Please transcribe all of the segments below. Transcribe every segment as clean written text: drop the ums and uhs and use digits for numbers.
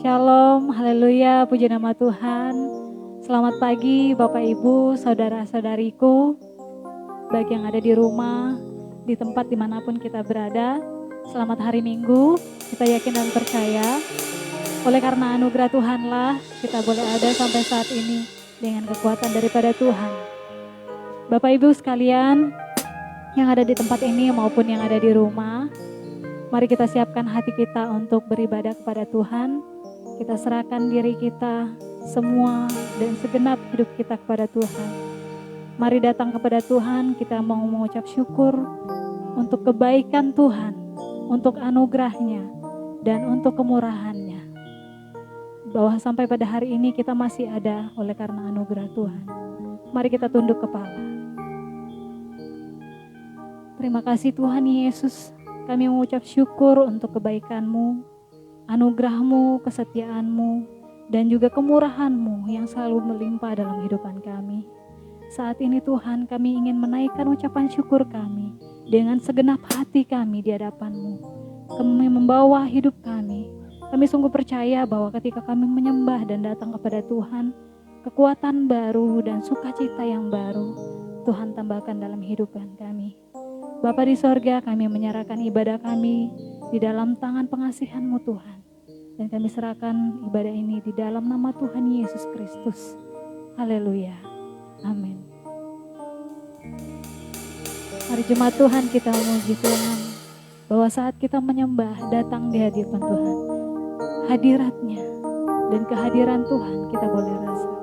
Shalom, haleluya, puji nama Tuhan. Selamat pagi Bapak Ibu, saudara-saudariku, baik yang ada di rumah, di tempat dimanapun kita berada. Selamat hari Minggu, kita yakin dan percaya. Oleh karena anugerah Tuhanlah, kita boleh ada sampai saat ini dengan kekuatan daripada Tuhan. Bapak Ibu sekalian, yang ada di tempat ini maupun yang ada di rumah, mari kita siapkan hati kita untuk beribadah kepada Tuhan. Kita serahkan diri kita semua dan segenap hidup kita kepada Tuhan. Mari datang kepada Tuhan, kita mau mengucap syukur untuk kebaikan Tuhan, untuk anugerahnya dan untuk kemurahannya. Bahwa sampai pada hari ini kita masih ada oleh karena anugerah Tuhan. Mari kita tunduk kepala. Terima kasih Tuhan Yesus, kami mengucap syukur untuk kebaikan-Mu, anugerah-Mu, kesetiaan-Mu, dan juga kemurahan-Mu yang selalu melimpah dalam kehidupan kami. Saat ini Tuhan, kami ingin menaikkan ucapan syukur kami dengan segenap hati kami di hadapan-Mu. Kami membawa hidup kami. Kami sungguh percaya bahwa ketika kami menyembah dan datang kepada Tuhan, kekuatan baru dan sukacita yang baru Tuhan tambahkan dalam kehidupan kami. Bapa di sorga, kami menyerahkan ibadah kami di dalam tangan pengasihan-Mu Tuhan. Dan kami serahkan ibadah ini di dalam nama Tuhan Yesus Kristus. Haleluya. Amin. Mari jemaat Tuhan kita memuji Tuhan. Bahwa saat kita menyembah datang di hadirat Tuhan. Hadiratnya dan kehadiran Tuhan kita boleh rasakan.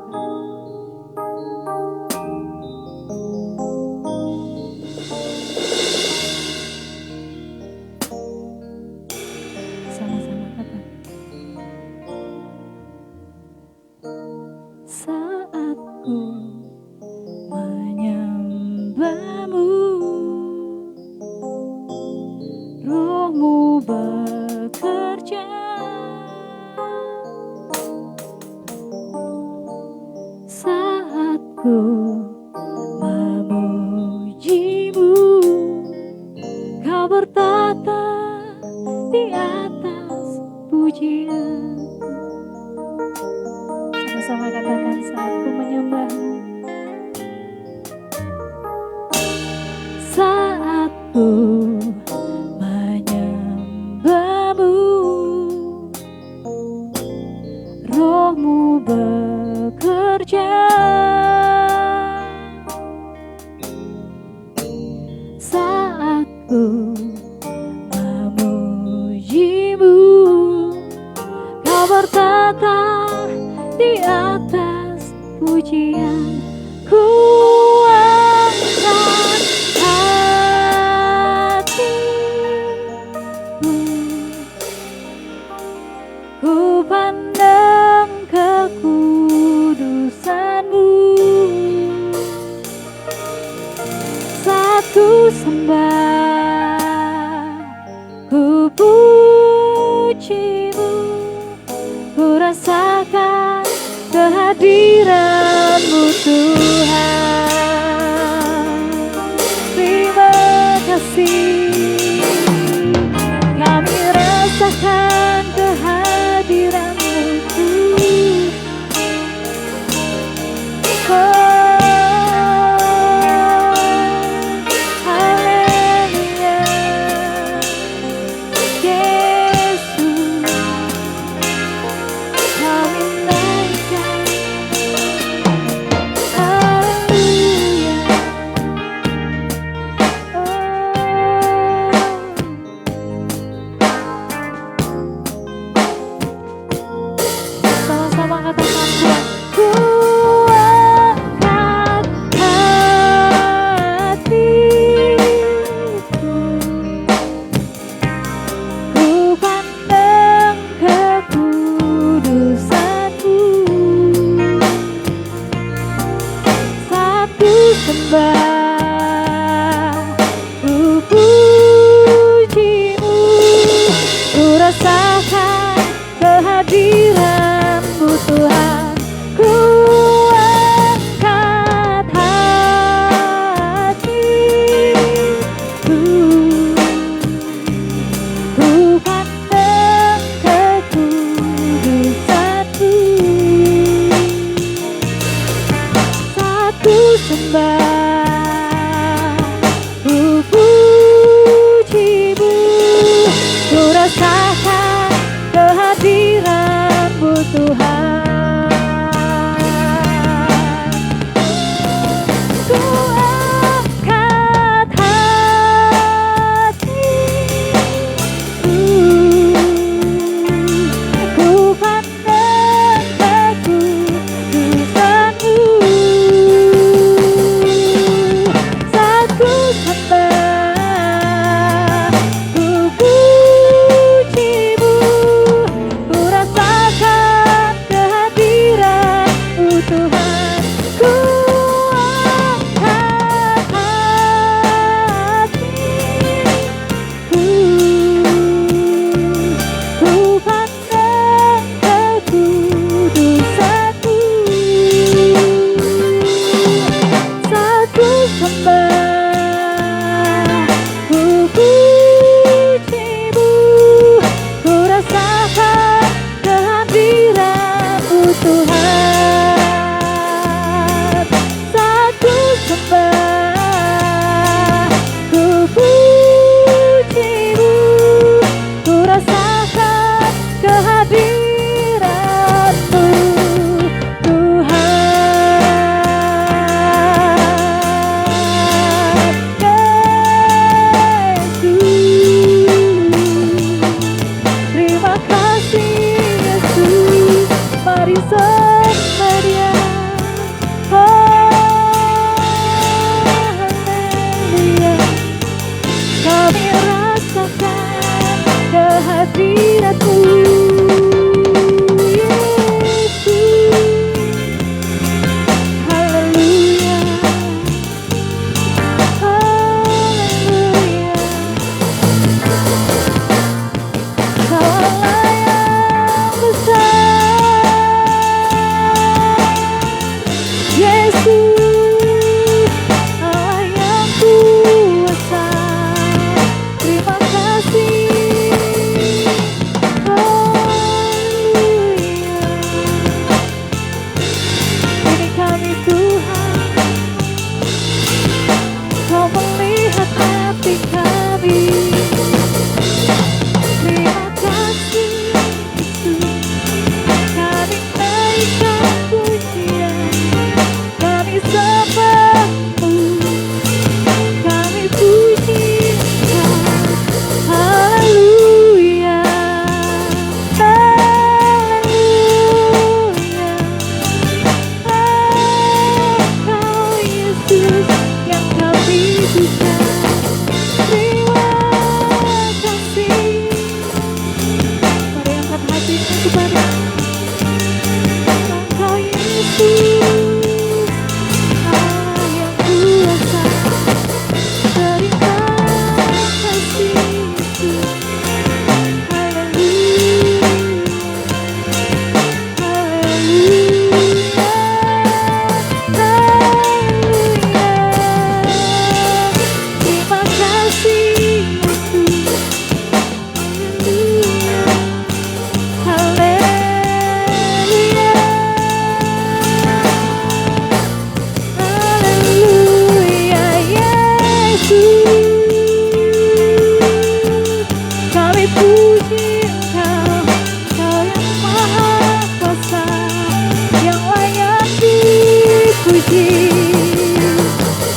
Hallelujah. rasakan kehadiran-Mu Tuhan. Saat ku sembah, ku puji-Mu, ku rasakan kehadiran-Mu Tuhan. Terima kasih Yesus, mari sembah Dia. Oh, haleluya. Kami rasakan kehadiran-Mu Yesus. Haleluya. Haleluya. Kaulah yang besar, Yesus, Allah yang kuasa. Terima kasih. Haleluya. Ini kami Tuhan, Kau melihat hati kami. Terima kasih Yesus, kami naikkan pujian, kami sembah-Mu, kami puji Engkau. Haleluya, haleluya. Engkau Yesus yang kami puja. Terima kasih. Mari angkat hatimu kepada Engkau Yesus, Allah yang kuasa. Terima kasih Yesus. Haleluya, haleluya, haleluya. Terima kasih Yesus. Haleluya, haleluya, Yesus. Kami puji Engkau, Kau yang maha kuasa, yang layak dipuji.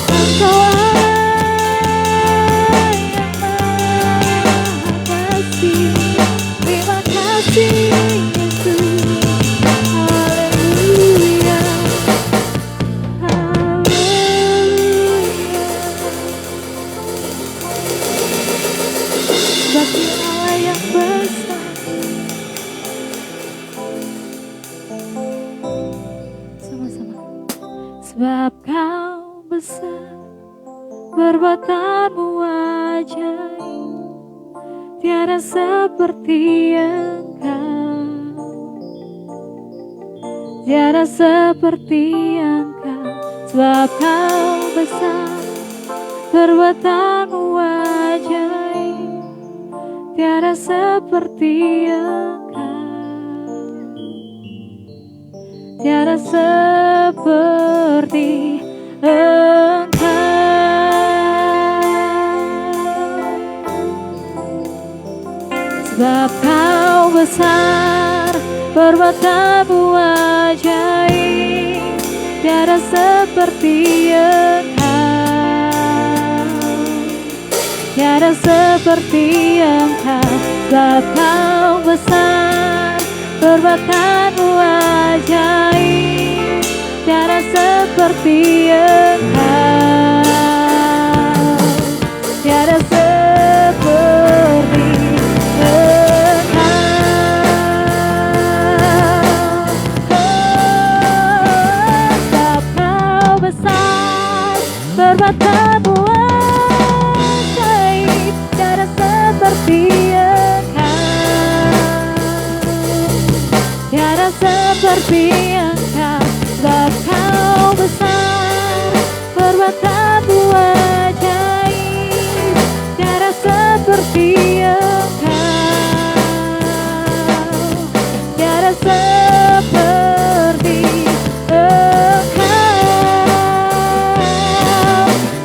Engkau Allah yang maha kasih. Terima kasih Yesus. Haleluya, haleluya. Bagi Allah yang besar. Sama-sama. Sebab Kau besar, perbuatan-Mu ajaib, tiada seperti Engkau, tiada seperti Engkau. Sebab Kau besar, perbuatan-Mu ajaib, tiada seperti Engkau, tiada seperti Engkau. Sebab Kau besar, perbuatan-Mu ajaib, tiada seperti Engkau, tiada seperti Engkau. Sebab Kau besar, perbuatan-Mu ajaib, tiada seperti Engkau, tiada seperti perbuatan-Mu ajaib, tiada seperti Engkau, tiada seperti Engkau. Sebab Kau besar, perbuatan-Mu ajaib, tiada seperti Engkau, seperti Engkau,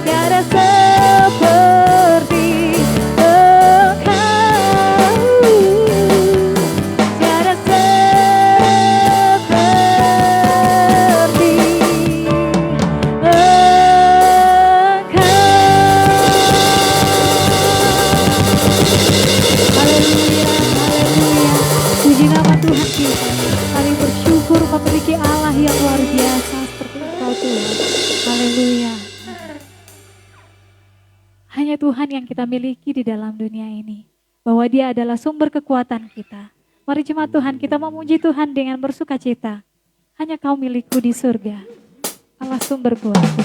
tiada seperti Engkau, tiada seperti Engkau. Haleluya, haleluya. Puji nama Tuhan kita. Kami bersyukur memiliki Allah yang luar biasa seperti Engkau Tuhan. Haleluya. Hanya Tuhan yang kita miliki di dalam dunia ini. Bahwa Dia adalah sumber kekuatan kita. Mari jemaat Tuhan, kita memuji Tuhan dengan bersuka cita. Hanya Kau milikku di surga. Allah sumber kuatku.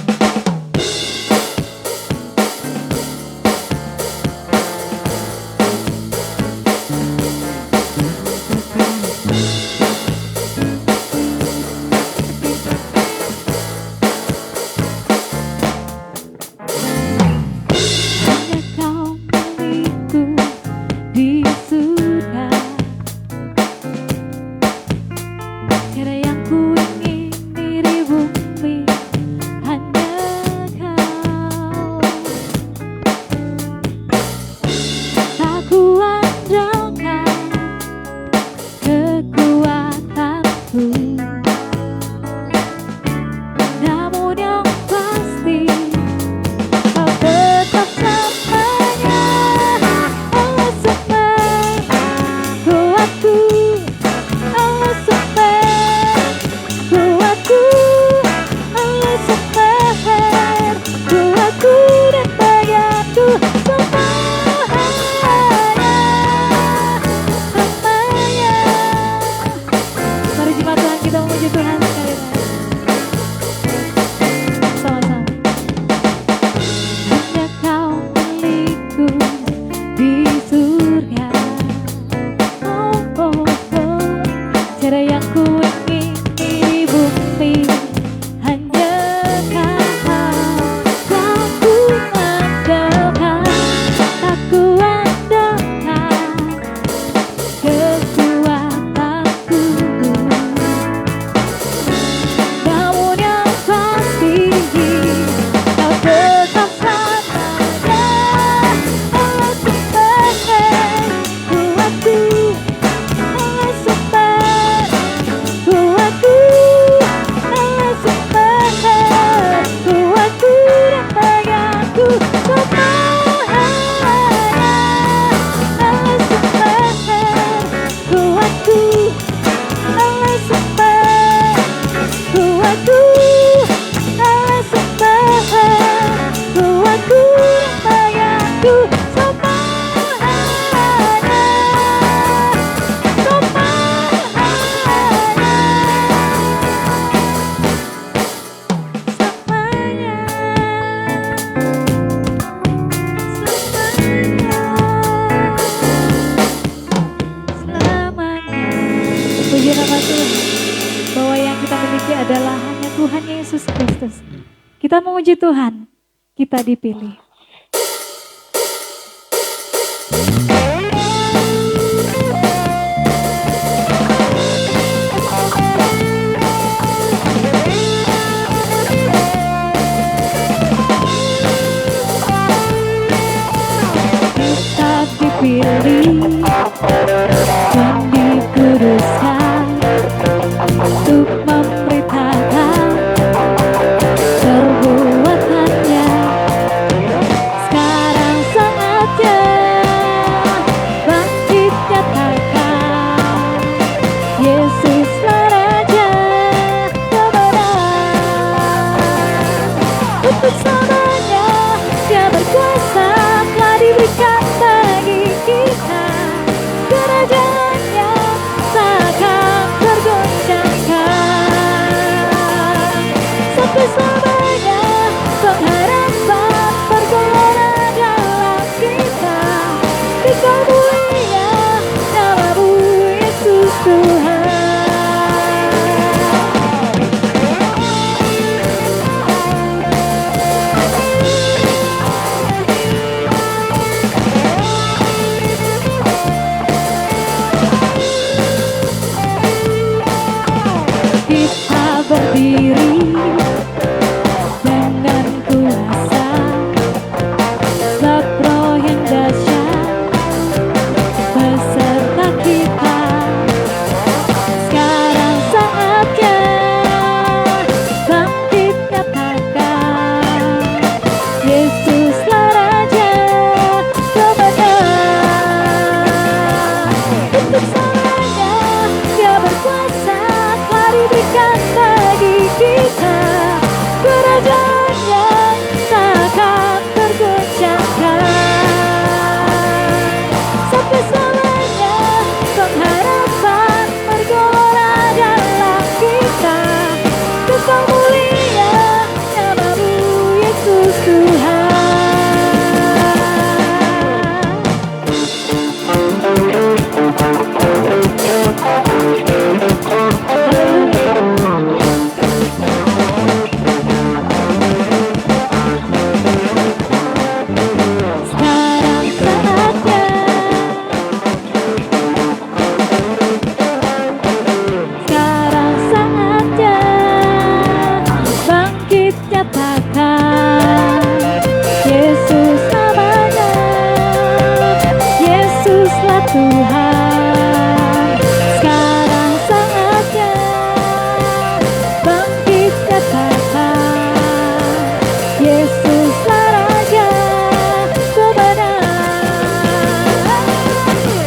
Hanya Kau milikku di surga. Tiada yang ku ingin di bumi, hanya Kau. Tak kuandalkan kekuatanku, namun yang pasti Kau tetap selamanya. Allah sumber kuatku, Allah sumber kuatku, Allah sumber kuatku dan bagianku semuanya, semuanya. Mari jemaat Tuhan, kita memuji Tuhan sekali lagi. Sama-sama. Hanya Kau milikku di surga. Oh, oh, oh. Tiada yang ku ingin di bumi, hanya Kau. Tak ku andalkan, tak ku andalkan kekuatanku, namun yang pasti Kau tetap selamanya. Allah sumber kuatku, Allah sumber kuatku, Allah sumber kuatku dan bagianku semuanya. Allah sumber kuatku, Allah sumber kuatku, Allah sumber kuatku dan bagianku semuanya, selamanya. Puji nama Tuhan, bahwa yang kita miliki adalah hanya Tuhan Yesus Kristus. Kita memuji Tuhan, kita dipilih. Kita dipilih dan dikuduskan untuk memberitakan perbuatannya. Sekarang saatnya bangkit nyatakan Yesuslah Raja kebenaran. Untuk selamanya Dia berkuasa, telah diberikan bagi kita kerajaan berdiri dengan kuasa, sebab Roh yang dahsyat beserta kita. Sekarang saatnya bangkit katakan, Yesuslah Raja kemenangan. Untuk selamanya Dia berkuasa, telah diberikan bagi kita kerajaan yang takkan tergoncangkan. Sampai selamanya pengharapan bergelora dalam kita. Kekal mulia namamu Yesus Tuhan. Sekarang saatnya, sekarang saatnya bangkit nyatakan, Yesus namanya, Yesuslah Tuhan. Sekarang saatnya bangkit katakan, Yesuslah Raja kemenangan.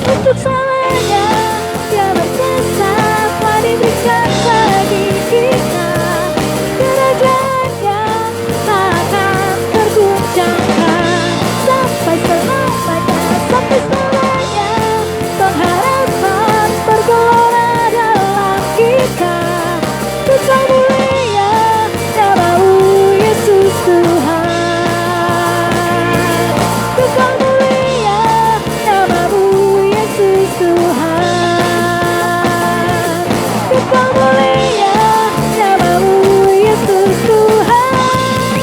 Untuk selamanya Dia berkuasa, telah diberikan bagi kita kerajaan yang takkan terguncangkan. Sampai selamanya, sampai selamanya pengharapan bergelora dalam kita. Kekal mulia namamu Yesus Tuhan. Kekal mulia namamu Yesus Tuhan. Kekal mulia namamu Yesus Tuhan.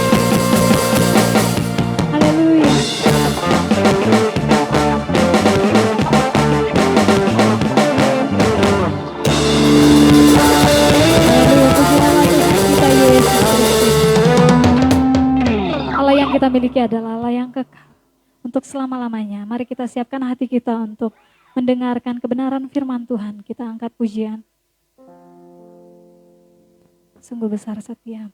Haleluya. Allah yang kita miliki adalah Allah yang kekal untuk selama-lamanya. Mari kita siapkan hati kita untuk mendengarkan kebenaran firman Tuhan. Kita angkat pujian. Sungguh besar setia.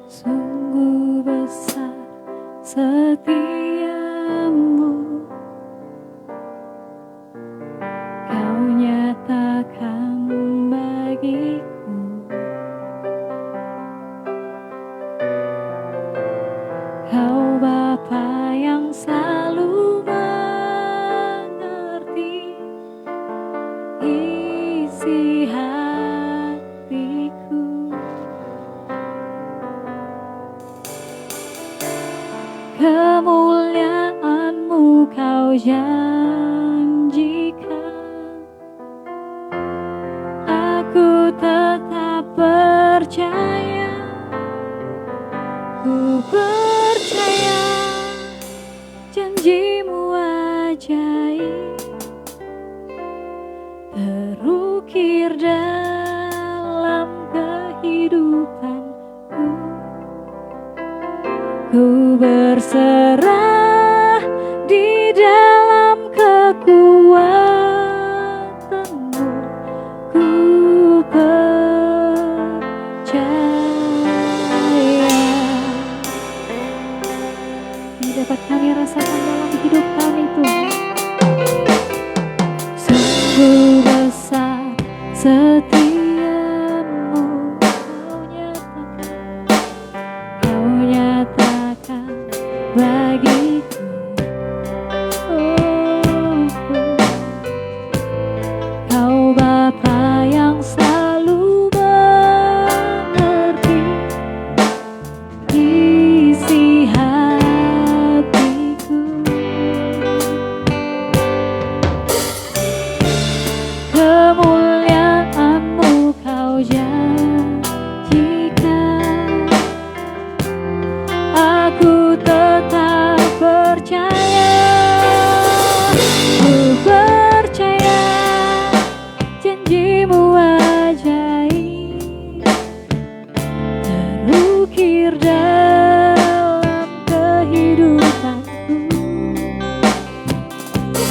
Sungguh besar setiamu, Kau nyatakan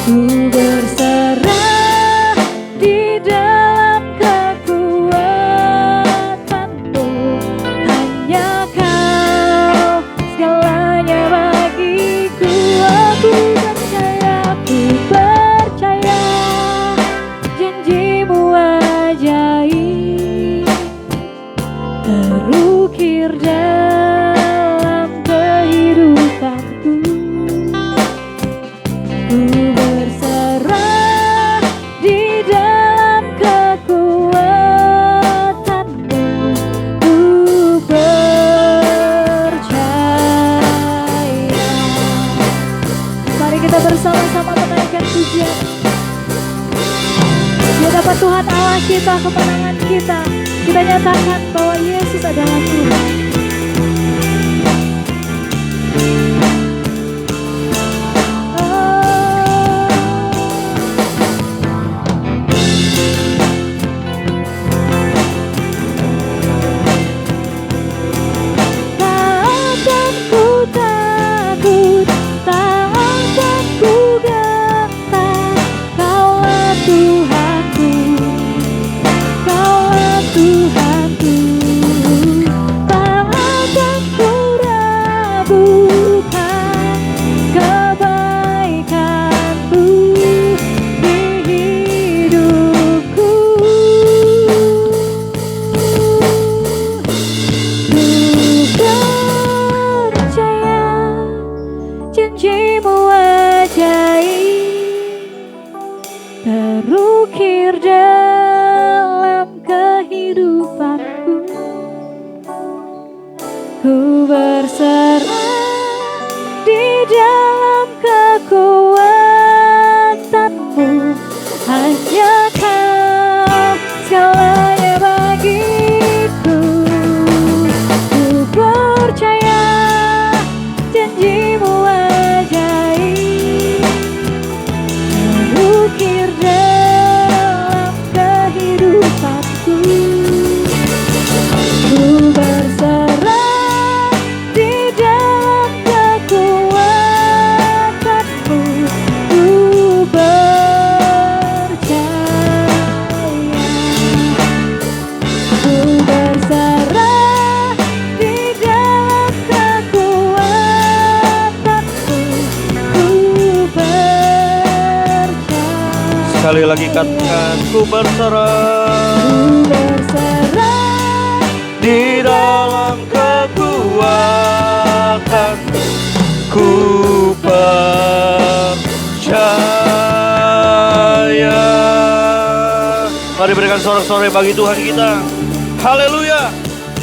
Ku berserah di dalam kekuatanmu, hanya kau segalanya bagiku. Aku percaya janjimu ajaib terukir dalam kehidupanku. Ku berserah di dalam kekuatanmu. Ku percaya. Mari kita bersama-sama menaikkan pujian. Dia dapat Tuhan Allah kita, kemenangan kita. Kita nyatakan bahwa Yesus adalah Tuhan. Terukir dalam kehidupanku. Ku berserah di dalam kekuatanmu, hanya kau segalanya bagiku. Ku percaya janjimu ajaib terukir dalam kehidupanku. Ku berserah di dalam kekuatanmu. Ku percaya. Ku berserah di dalam kekuatanmu. Ku percaya. Sekali lagi katakan, ku berserah. Ku berserah Di dalam kekuatan ku percaya. Mari berikan sorak-sorai bagi Tuhan kita. Haleluya.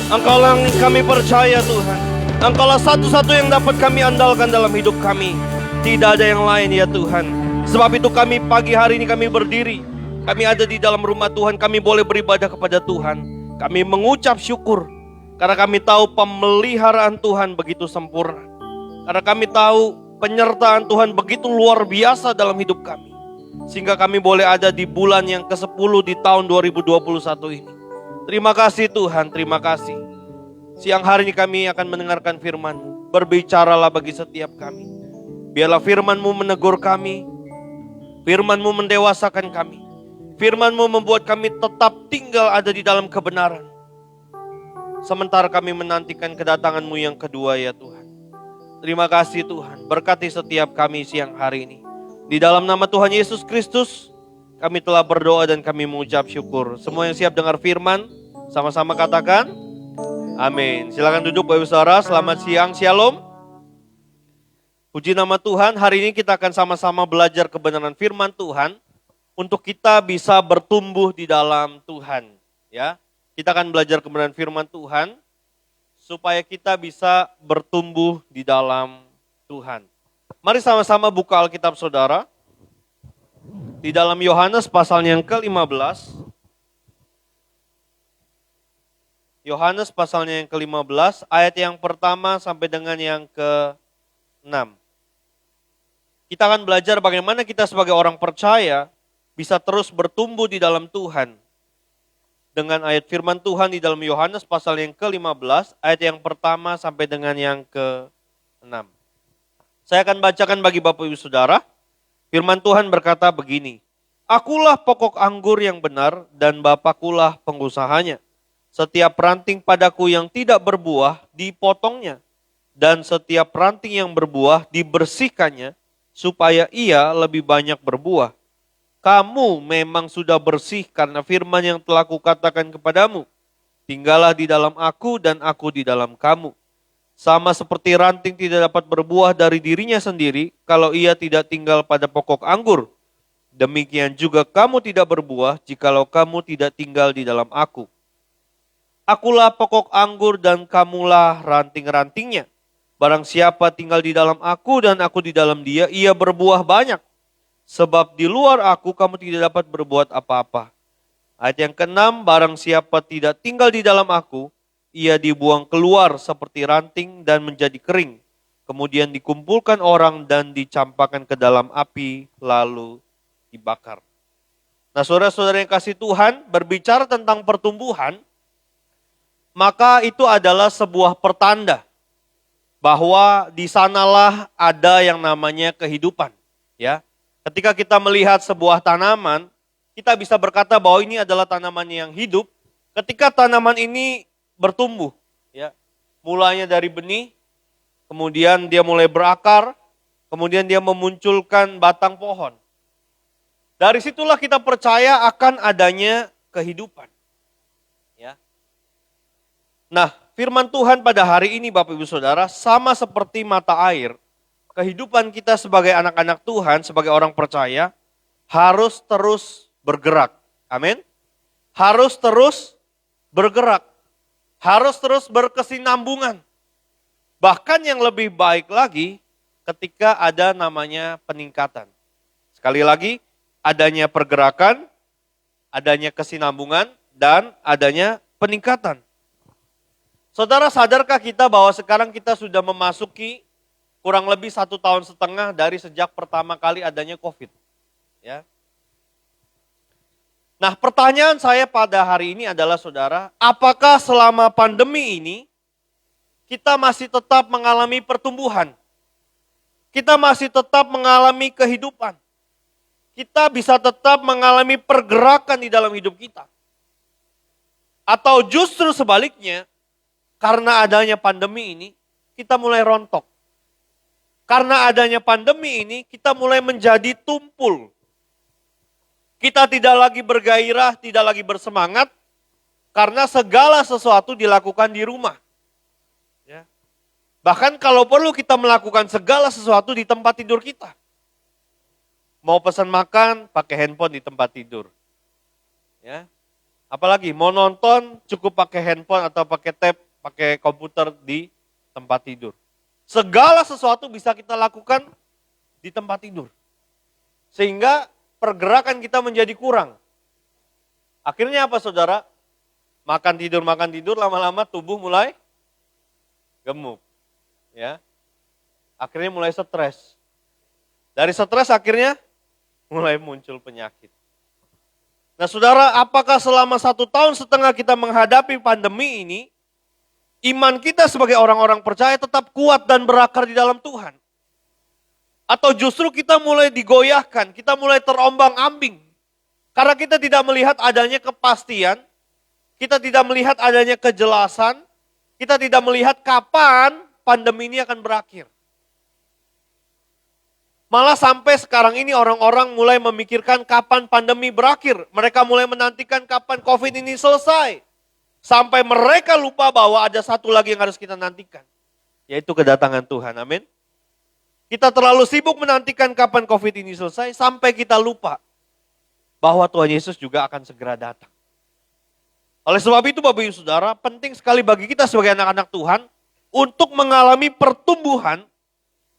Engkaulah yang kami percaya Tuhan. Engkaulah satu-satu yang dapat kami andalkan dalam hidup kami. Tidak ada yang lain ya Tuhan. Sebab itu kami pagi hari ini kami berdiri. Kami ada di dalam rumah Tuhan. Kami boleh beribadah kepada Tuhan. Kami mengucap syukur karena kami tahu pemeliharaan Tuhan begitu sempurna. Karena kami tahu penyertaan Tuhan begitu luar biasa dalam hidup kami. Sehingga kami boleh ada di bulan yang ke-10 di tahun 2021 ini. Terima kasih Tuhan, terima kasih. Siang hari ini kami akan mendengarkan firman-Mu. Berbicaralah bagi setiap kami. Biarlah firman-Mu menegur kami. Firman-Mu mendewasakan kami. Firman-Mu membuat kami tetap tinggal ada di dalam kebenaran. Sementara kami menantikan kedatangan-Mu yang kedua ya Tuhan. Terima kasih Tuhan, berkati setiap kami siang hari ini. Di dalam nama Tuhan Yesus Kristus, kami telah berdoa dan kami mengucap syukur. Semua yang siap dengar firman, sama-sama katakan, amin. Silakan duduk Bapak Ibu Saudara, selamat siang, shalom. Puji nama Tuhan, hari ini kita akan sama-sama belajar kebenaran firman Tuhan. Untuk kita bisa bertumbuh di dalam Tuhan, ya. Kita akan belajar kebenaran firman Tuhan supaya kita bisa bertumbuh di dalam Tuhan. Mari sama-sama buka Alkitab Saudara di dalam Yohanes pasal yang ke-15. Yohanes pasalnya yang ke-15 ayat yang pertama sampai dengan yang ke-6. Kita akan belajar bagaimana kita sebagai orang percaya bisa terus bertumbuh di dalam Tuhan. Dengan ayat firman Tuhan di dalam Yohanes pasal yang ke-15, ayat yang pertama sampai dengan yang ke-6. Saya akan bacakan bagi Bapak Ibu Saudara. Firman Tuhan berkata begini, Akulah pokok anggur yang benar dan Bapakulah pengusahanya. Setiap ranting padaku yang tidak berbuah dipotongnya, dan setiap ranting yang berbuah dibersihkannya, supaya ia lebih banyak berbuah. Kamu memang sudah bersih karena firman yang telah kukatakan kepadamu. Tinggallah di dalam aku dan aku di dalam kamu. Sama seperti ranting tidak dapat berbuah dari dirinya sendiri kalau ia tidak tinggal pada pokok anggur. Demikian juga kamu tidak berbuah jikalau kamu tidak tinggal di dalam aku. Akulah pokok anggur dan kamulah ranting-rantingnya. Barang siapa tinggal di dalam aku dan aku di dalam dia, ia berbuah banyak. Sebab di luar aku kamu tidak dapat berbuat apa-apa. Ayat yang ke-6, barang siapa tidak tinggal di dalam aku, ia dibuang keluar seperti ranting dan menjadi kering. Kemudian dikumpulkan orang dan dicampakkan ke dalam api, lalu dibakar. Nah, saudara-saudara yang kasih Tuhan, berbicara tentang pertumbuhan, maka itu adalah sebuah pertanda bahwa di sanalah ada yang namanya kehidupan. Ya, ketika kita melihat sebuah tanaman, kita bisa berkata bahwa ini adalah tanaman yang hidup. Ketika tanaman ini bertumbuh, ya, mulanya dari benih, kemudian dia mulai berakar, kemudian dia memunculkan batang pohon. Dari situlah kita percaya akan adanya kehidupan. Ya. Nah, firman Tuhan pada hari ini Bapak Ibu Saudara sama seperti mata air. Kehidupan kita sebagai anak-anak Tuhan, sebagai orang percaya, harus terus bergerak. Amin. Harus terus bergerak. Harus terus berkesinambungan. Bahkan yang lebih baik lagi ketika ada namanya peningkatan. Sekali lagi, adanya pergerakan, adanya kesinambungan, dan adanya peningkatan. Saudara, sadarkah kita bahwa sekarang kita sudah memasuki kurang lebih 1,5 tahun dari sejak pertama kali adanya COVID? Ya. Nah, pertanyaan saya pada hari ini adalah, saudara, apakah selama pandemi ini kita masih tetap mengalami pertumbuhan? Kita masih tetap mengalami kehidupan? Kita bisa tetap mengalami pergerakan di dalam hidup kita? Atau justru sebaliknya, karena adanya pandemi ini, kita mulai rontok. Karena adanya pandemi ini, kita mulai menjadi tumpul. Kita tidak lagi bergairah, tidak lagi bersemangat, karena segala sesuatu dilakukan di rumah. Ya. Bahkan kalau perlu kita melakukan segala sesuatu di tempat tidur kita. Mau pesan makan, pakai handphone di tempat tidur. Ya. Apalagi mau nonton, cukup pakai handphone atau pakai tab, pakai komputer di tempat tidur. Segala sesuatu bisa kita lakukan di tempat tidur. Sehingga pergerakan kita menjadi kurang. Akhirnya apa, saudara? Makan tidur, lama-lama tubuh mulai gemuk. Ya. Akhirnya mulai stres. Dari stres akhirnya mulai muncul penyakit. Nah, saudara, apakah selama 1,5 tahun kita menghadapi pandemi ini, iman kita sebagai orang-orang percaya tetap kuat dan berakar di dalam Tuhan? Atau justru kita mulai digoyahkan, kita mulai terombang-ambing. Karena kita tidak melihat adanya kepastian, kita tidak melihat adanya kejelasan, kita tidak melihat kapan pandemi ini akan berakhir. Malah sampai sekarang ini orang-orang mulai memikirkan kapan pandemi berakhir. Mereka mulai menantikan kapan COVID ini selesai. Sampai mereka lupa bahwa ada satu lagi yang harus kita nantikan. Yaitu kedatangan Tuhan, amin. Kita terlalu sibuk menantikan kapan COVID ini selesai, sampai kita lupa bahwa Tuhan Yesus juga akan segera datang. Oleh sebab itu Bapak Ibu Saudara, penting sekali bagi kita sebagai anak-anak Tuhan untuk mengalami pertumbuhan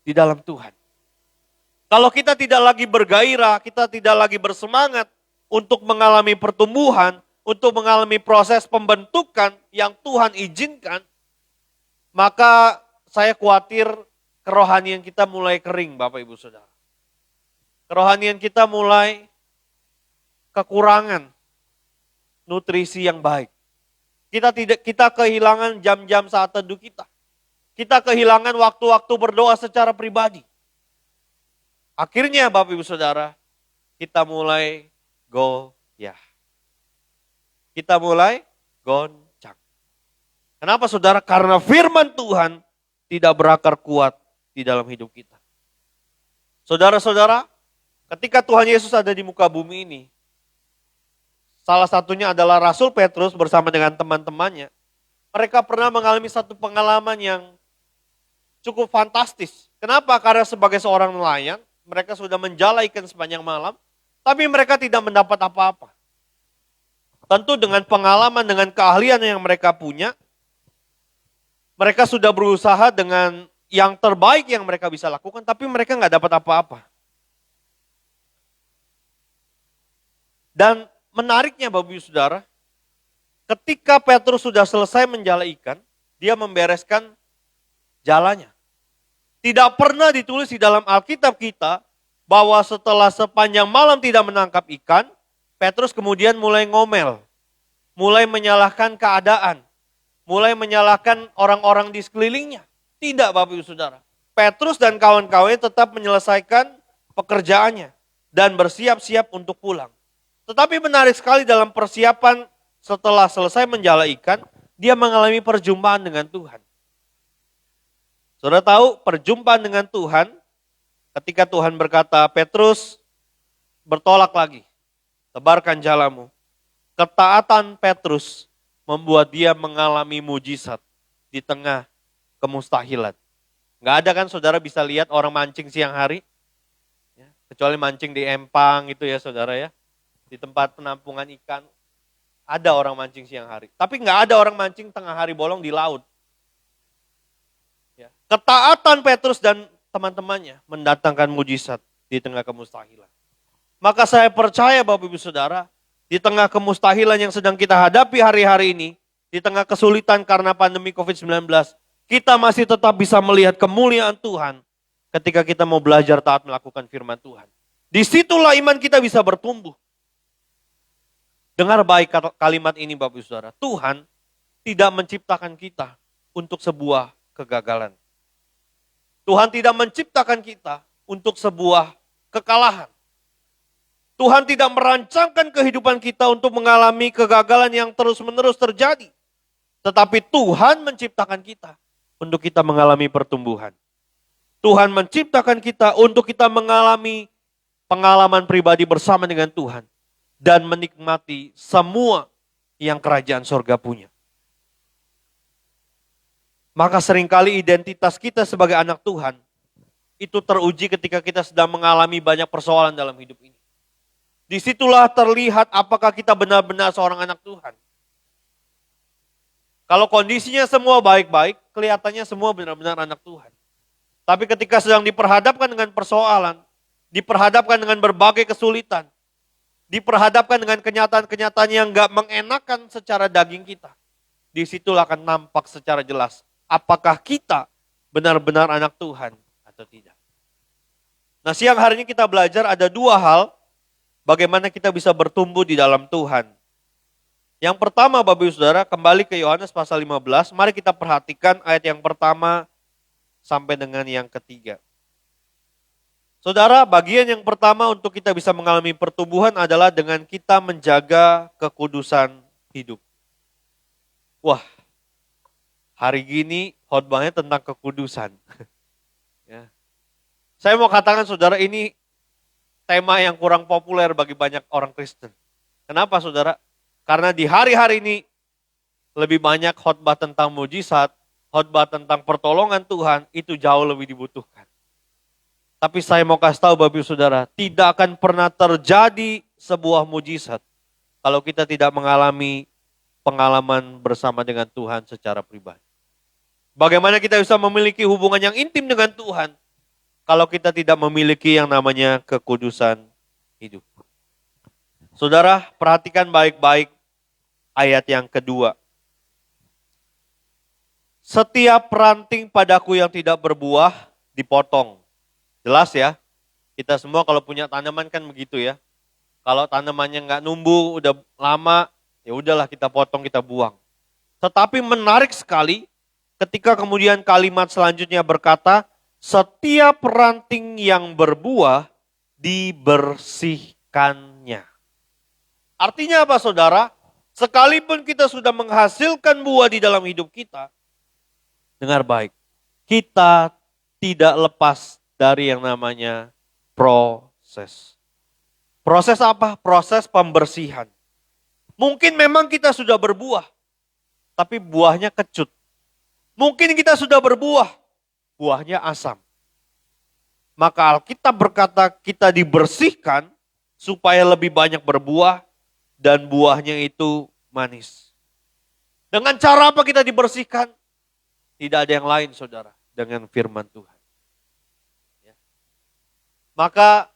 di dalam Tuhan. Kalau kita tidak lagi bergairah, kita tidak lagi bersemangat untuk mengalami pertumbuhan, untuk mengalami proses pembentukan yang Tuhan izinkan, maka saya khawatir kerohanian kita mulai kering, Bapak Ibu Saudara. Kerohanian kita mulai kekurangan nutrisi yang baik. Kita kehilangan jam-jam saat teduh kita. Kita kehilangan waktu-waktu berdoa secara pribadi. Akhirnya Bapak Ibu Saudara, kita mulai goyah. Kita mulai goncang. Kenapa saudara? Karena firman Tuhan tidak berakar kuat di dalam hidup kita. Saudara-saudara, ketika Tuhan Yesus ada di muka bumi ini, salah satunya adalah Rasul Petrus bersama dengan teman-temannya. Mereka pernah mengalami satu pengalaman yang cukup fantastis. Kenapa? Karena sebagai seorang nelayan, mereka sudah menjala ikan sepanjang malam, tapi mereka tidak mendapat apa-apa. Tentu dengan pengalaman, dengan keahlian yang mereka punya, mereka sudah berusaha dengan yang terbaik yang mereka bisa lakukan, tapi mereka nggak dapat apa-apa. Dan menariknya Bapak Ibu Saudara, ketika Petrus sudah selesai menjala ikan, dia membereskan jalannya. Tidak pernah ditulis di dalam Alkitab kita bahwa setelah sepanjang malam tidak menangkap ikan, Petrus kemudian mulai ngomel, mulai menyalahkan keadaan, mulai menyalahkan orang-orang di sekelilingnya. Tidak Bapak Ibu Saudara. Petrus dan kawan-kawannya tetap menyelesaikan pekerjaannya dan bersiap-siap untuk pulang. Tetapi menarik sekali dalam persiapan setelah selesai menjala ikan, dia mengalami perjumpaan dengan Tuhan. Saudara tahu perjumpaan dengan Tuhan ketika Tuhan berkata, Petrus bertolak lagi, tebarkan jalamu. Ketaatan Petrus membuat dia mengalami mujizat di tengah kemustahilan. Nggak ada kan saudara bisa lihat orang mancing siang hari? Ya, kecuali mancing di empang gitu ya saudara ya. Di tempat penampungan ikan. Ada orang mancing siang hari. Tapi nggak ada orang mancing tengah hari bolong di laut. Ya. Ketaatan Petrus dan teman-temannya mendatangkan mujizat di tengah kemustahilan. Maka saya percaya Bapak Ibu Saudara, di tengah kemustahilan yang sedang kita hadapi hari-hari ini, di tengah kesulitan karena pandemi COVID-19, kita masih tetap bisa melihat kemuliaan Tuhan ketika kita mau belajar taat melakukan firman Tuhan. Disitulah iman kita bisa bertumbuh. Dengar baik kalimat ini Bapak Ibu Saudara, Tuhan tidak menciptakan kita untuk sebuah kegagalan. Tuhan tidak menciptakan kita untuk sebuah kekalahan. Tuhan tidak merancangkan kehidupan kita untuk mengalami kegagalan yang terus-menerus terjadi. Tetapi Tuhan menciptakan kita untuk kita mengalami pertumbuhan. Tuhan menciptakan kita untuk kita mengalami pengalaman pribadi bersama dengan Tuhan. Dan menikmati semua yang kerajaan sorga punya. Maka seringkali identitas kita sebagai anak Tuhan itu teruji ketika kita sedang mengalami banyak persoalan dalam hidup ini. Disitulah terlihat apakah kita benar-benar seorang anak Tuhan. Kalau kondisinya semua baik-baik, kelihatannya semua benar-benar anak Tuhan. Tapi ketika sedang diperhadapkan dengan persoalan, diperhadapkan dengan berbagai kesulitan, diperhadapkan dengan kenyataan-kenyataan yang gak mengenakan secara daging kita, disitulah akan nampak secara jelas apakah kita benar-benar anak Tuhan atau tidak. Nah, siang hari ini kita belajar ada dua hal bagaimana kita bisa bertumbuh di dalam Tuhan. Yang pertama Bapak Ibu Saudara, kembali ke Yohanes pasal 15, mari kita perhatikan ayat yang pertama sampai dengan yang ketiga. Saudara, bagian yang pertama untuk kita bisa mengalami pertumbuhan adalah dengan kita menjaga kekudusan hidup. Wah, hari gini khotbahnya tentang kekudusan. Ya. Saya mau katakan saudara, ini tema yang kurang populer bagi banyak orang Kristen. Kenapa saudara? Karena di hari-hari ini lebih banyak khotbah tentang mujizat, khotbah tentang pertolongan Tuhan, itu jauh lebih dibutuhkan. Tapi saya mau kasih tahu Bapak Ibu Saudara, tidak akan pernah terjadi sebuah mujizat kalau kita tidak mengalami pengalaman bersama dengan Tuhan secara pribadi. Bagaimana kita bisa memiliki hubungan yang intim dengan Tuhan kalau kita tidak memiliki yang namanya kekudusan hidup. Saudara, perhatikan baik-baik ayat yang kedua. Setiap ranting padaku yang tidak berbuah dipotong. Jelas ya, kita semua kalau punya tanaman kan begitu ya. Kalau tanamannya nggak numbuh, udah lama, ya udahlah kita potong, kita buang. Tetapi menarik sekali ketika kemudian kalimat selanjutnya berkata, Setiap ranting yang berbuah dibersihkannya. Artinya apa saudara? Sekalipun kita sudah menghasilkan buah di dalam hidup kita, dengar baik, kita tidak lepas dari yang namanya proses. Proses apa? Proses pembersihan. Mungkin memang kita sudah berbuah, tapi buahnya kecut. Mungkin kita sudah berbuah, buahnya asam. Maka Alkitab berkata kita dibersihkan supaya lebih banyak berbuah dan buahnya itu manis. Dengan cara apa kita dibersihkan? Tidak ada yang lain saudara, dengan firman Tuhan. Ya. Maka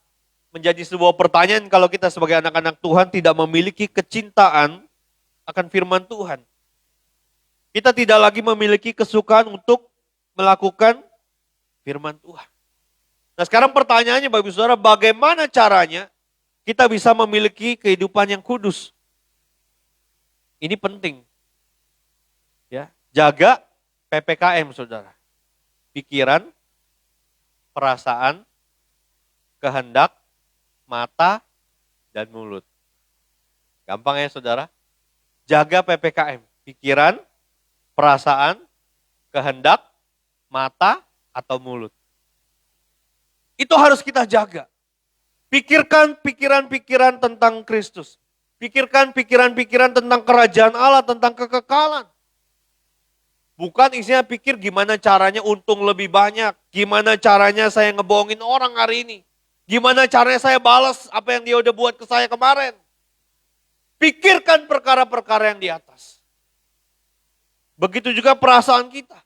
menjadi sebuah pertanyaan kalau kita sebagai anak-anak Tuhan tidak memiliki kecintaan akan firman Tuhan. Kita tidak lagi memiliki kesukaan untuk melakukan firman Tuhan. Nah sekarang pertanyaannya Bapak Ibu Saudara, bagaimana caranya kita bisa memiliki kehidupan yang kudus? Ini penting. Ya, jaga PPKM Saudara. Pikiran, perasaan, kehendak, mata, dan mulut. Gampang ya Saudara? Jaga PPKM. Pikiran, perasaan, kehendak, mata, atau mulut. Itu harus kita jaga. Pikirkan pikiran-pikiran tentang Kristus. Pikirkan pikiran-pikiran tentang kerajaan Allah, tentang kekekalan. Bukan isinya pikir gimana caranya untung lebih banyak. Gimana caranya saya ngebohongin orang hari ini. Gimana caranya saya balas apa yang dia udah buat ke saya kemarin. Pikirkan perkara-perkara yang di atas. Begitu juga perasaan kita.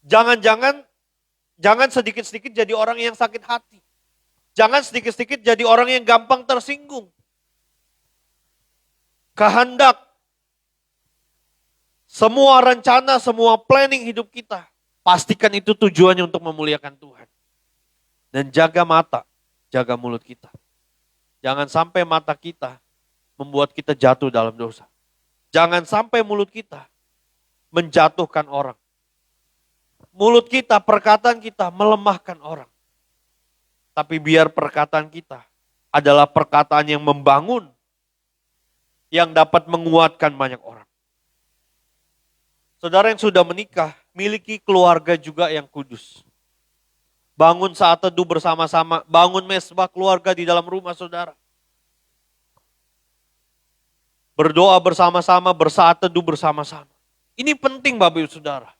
Jangan sedikit-sedikit jadi orang yang sakit hati. Jangan sedikit-sedikit jadi orang yang gampang tersinggung. Kehendak. Semua rencana, semua planning hidup kita. Pastikan itu tujuannya untuk memuliakan Tuhan. Dan jaga mata, jaga mulut kita. Jangan sampai mata kita membuat kita jatuh dalam dosa. Jangan sampai mulut kita menjatuhkan orang. Mulut kita, perkataan kita melemahkan orang. Tapi biar perkataan kita adalah perkataan yang membangun, yang dapat menguatkan banyak orang. Saudara yang sudah menikah, miliki keluarga juga yang kudus. Bangun saat teduh bersama-sama, bangun mesbah keluarga di dalam rumah saudara. Berdoa bersama-sama, bersaat teduh bersama-sama. Ini penting Bapak Ibu Saudara.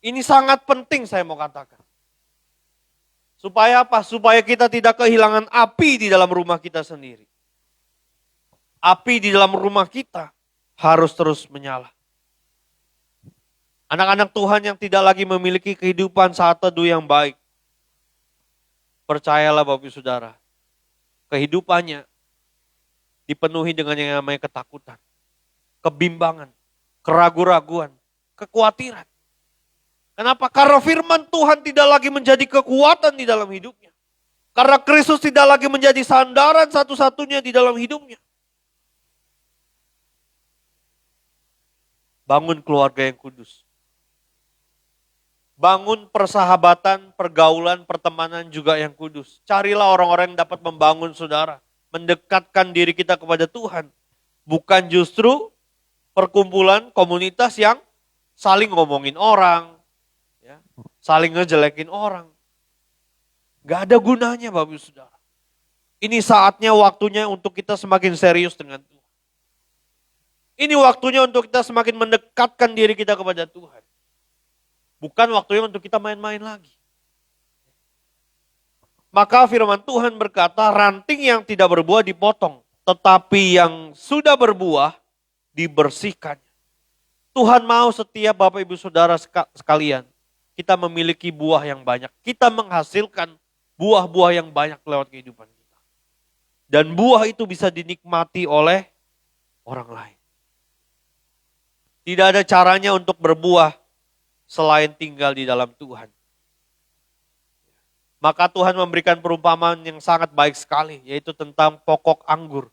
Ini sangat penting saya mau katakan. Supaya apa? Supaya kita tidak kehilangan api di dalam rumah kita sendiri. Api di dalam rumah kita harus terus menyala. Anak-anak Tuhan yang tidak lagi memiliki kehidupan saat teduh yang baik. Percayalah Bapak Ibu Saudara. Kehidupannya dipenuhi dengan yang namanya ketakutan. Kebimbangan. Keraguan-raguan. Kekhawatiran. Kenapa? Karena firman Tuhan tidak lagi menjadi kekuatan di dalam hidupnya. Karena Kristus tidak lagi menjadi sandaran satu-satunya di dalam hidupnya. Bangun keluarga yang kudus. Bangun persahabatan, pergaulan, pertemanan juga yang kudus. Carilah orang-orang yang dapat membangun saudara. Mendekatkan diri kita kepada Tuhan. Bukan justru perkumpulan komunitas yang saling ngomongin orang. Saling ngejelekin orang. Gak ada gunanya Bapak Ibu Saudara. Ini saatnya waktunya untuk kita semakin serius dengan Tuhan. Ini waktunya untuk kita semakin mendekatkan diri kita kepada Tuhan. Bukan waktunya untuk kita main-main lagi. Maka firman Tuhan berkata, ranting yang tidak berbuah dipotong. Tetapi yang sudah berbuah dibersihkan. Tuhan mau setiap Bapak Ibu Saudara sekalian. Kita memiliki buah yang banyak. Kita menghasilkan buah-buah yang banyak lewat kehidupan kita. Dan buah itu bisa dinikmati oleh orang lain. Tidak ada caranya untuk berbuah selain tinggal di dalam Tuhan. Maka Tuhan memberikan perumpamaan yang sangat baik sekali, yaitu tentang pokok anggur.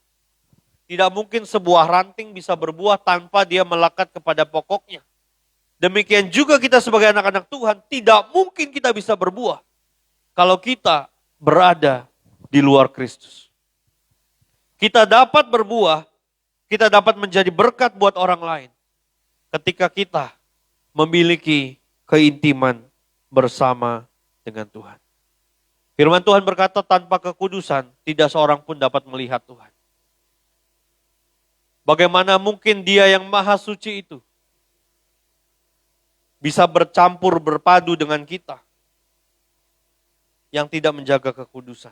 Tidak mungkin sebuah ranting bisa berbuah tanpa dia melekat kepada pokoknya. Demikian juga kita sebagai anak-anak Tuhan, tidak mungkin kita bisa berbuah kalau kita berada di luar Kristus. Kita dapat berbuah, kita dapat menjadi berkat buat orang lain ketika kita memiliki keintiman bersama dengan Tuhan. Firman Tuhan berkata, tanpa kekudusan tidak seorang pun dapat melihat Tuhan. Bagaimana mungkin Dia yang maha suci itu bisa bercampur, berpadu dengan kita yang tidak menjaga kekudusan.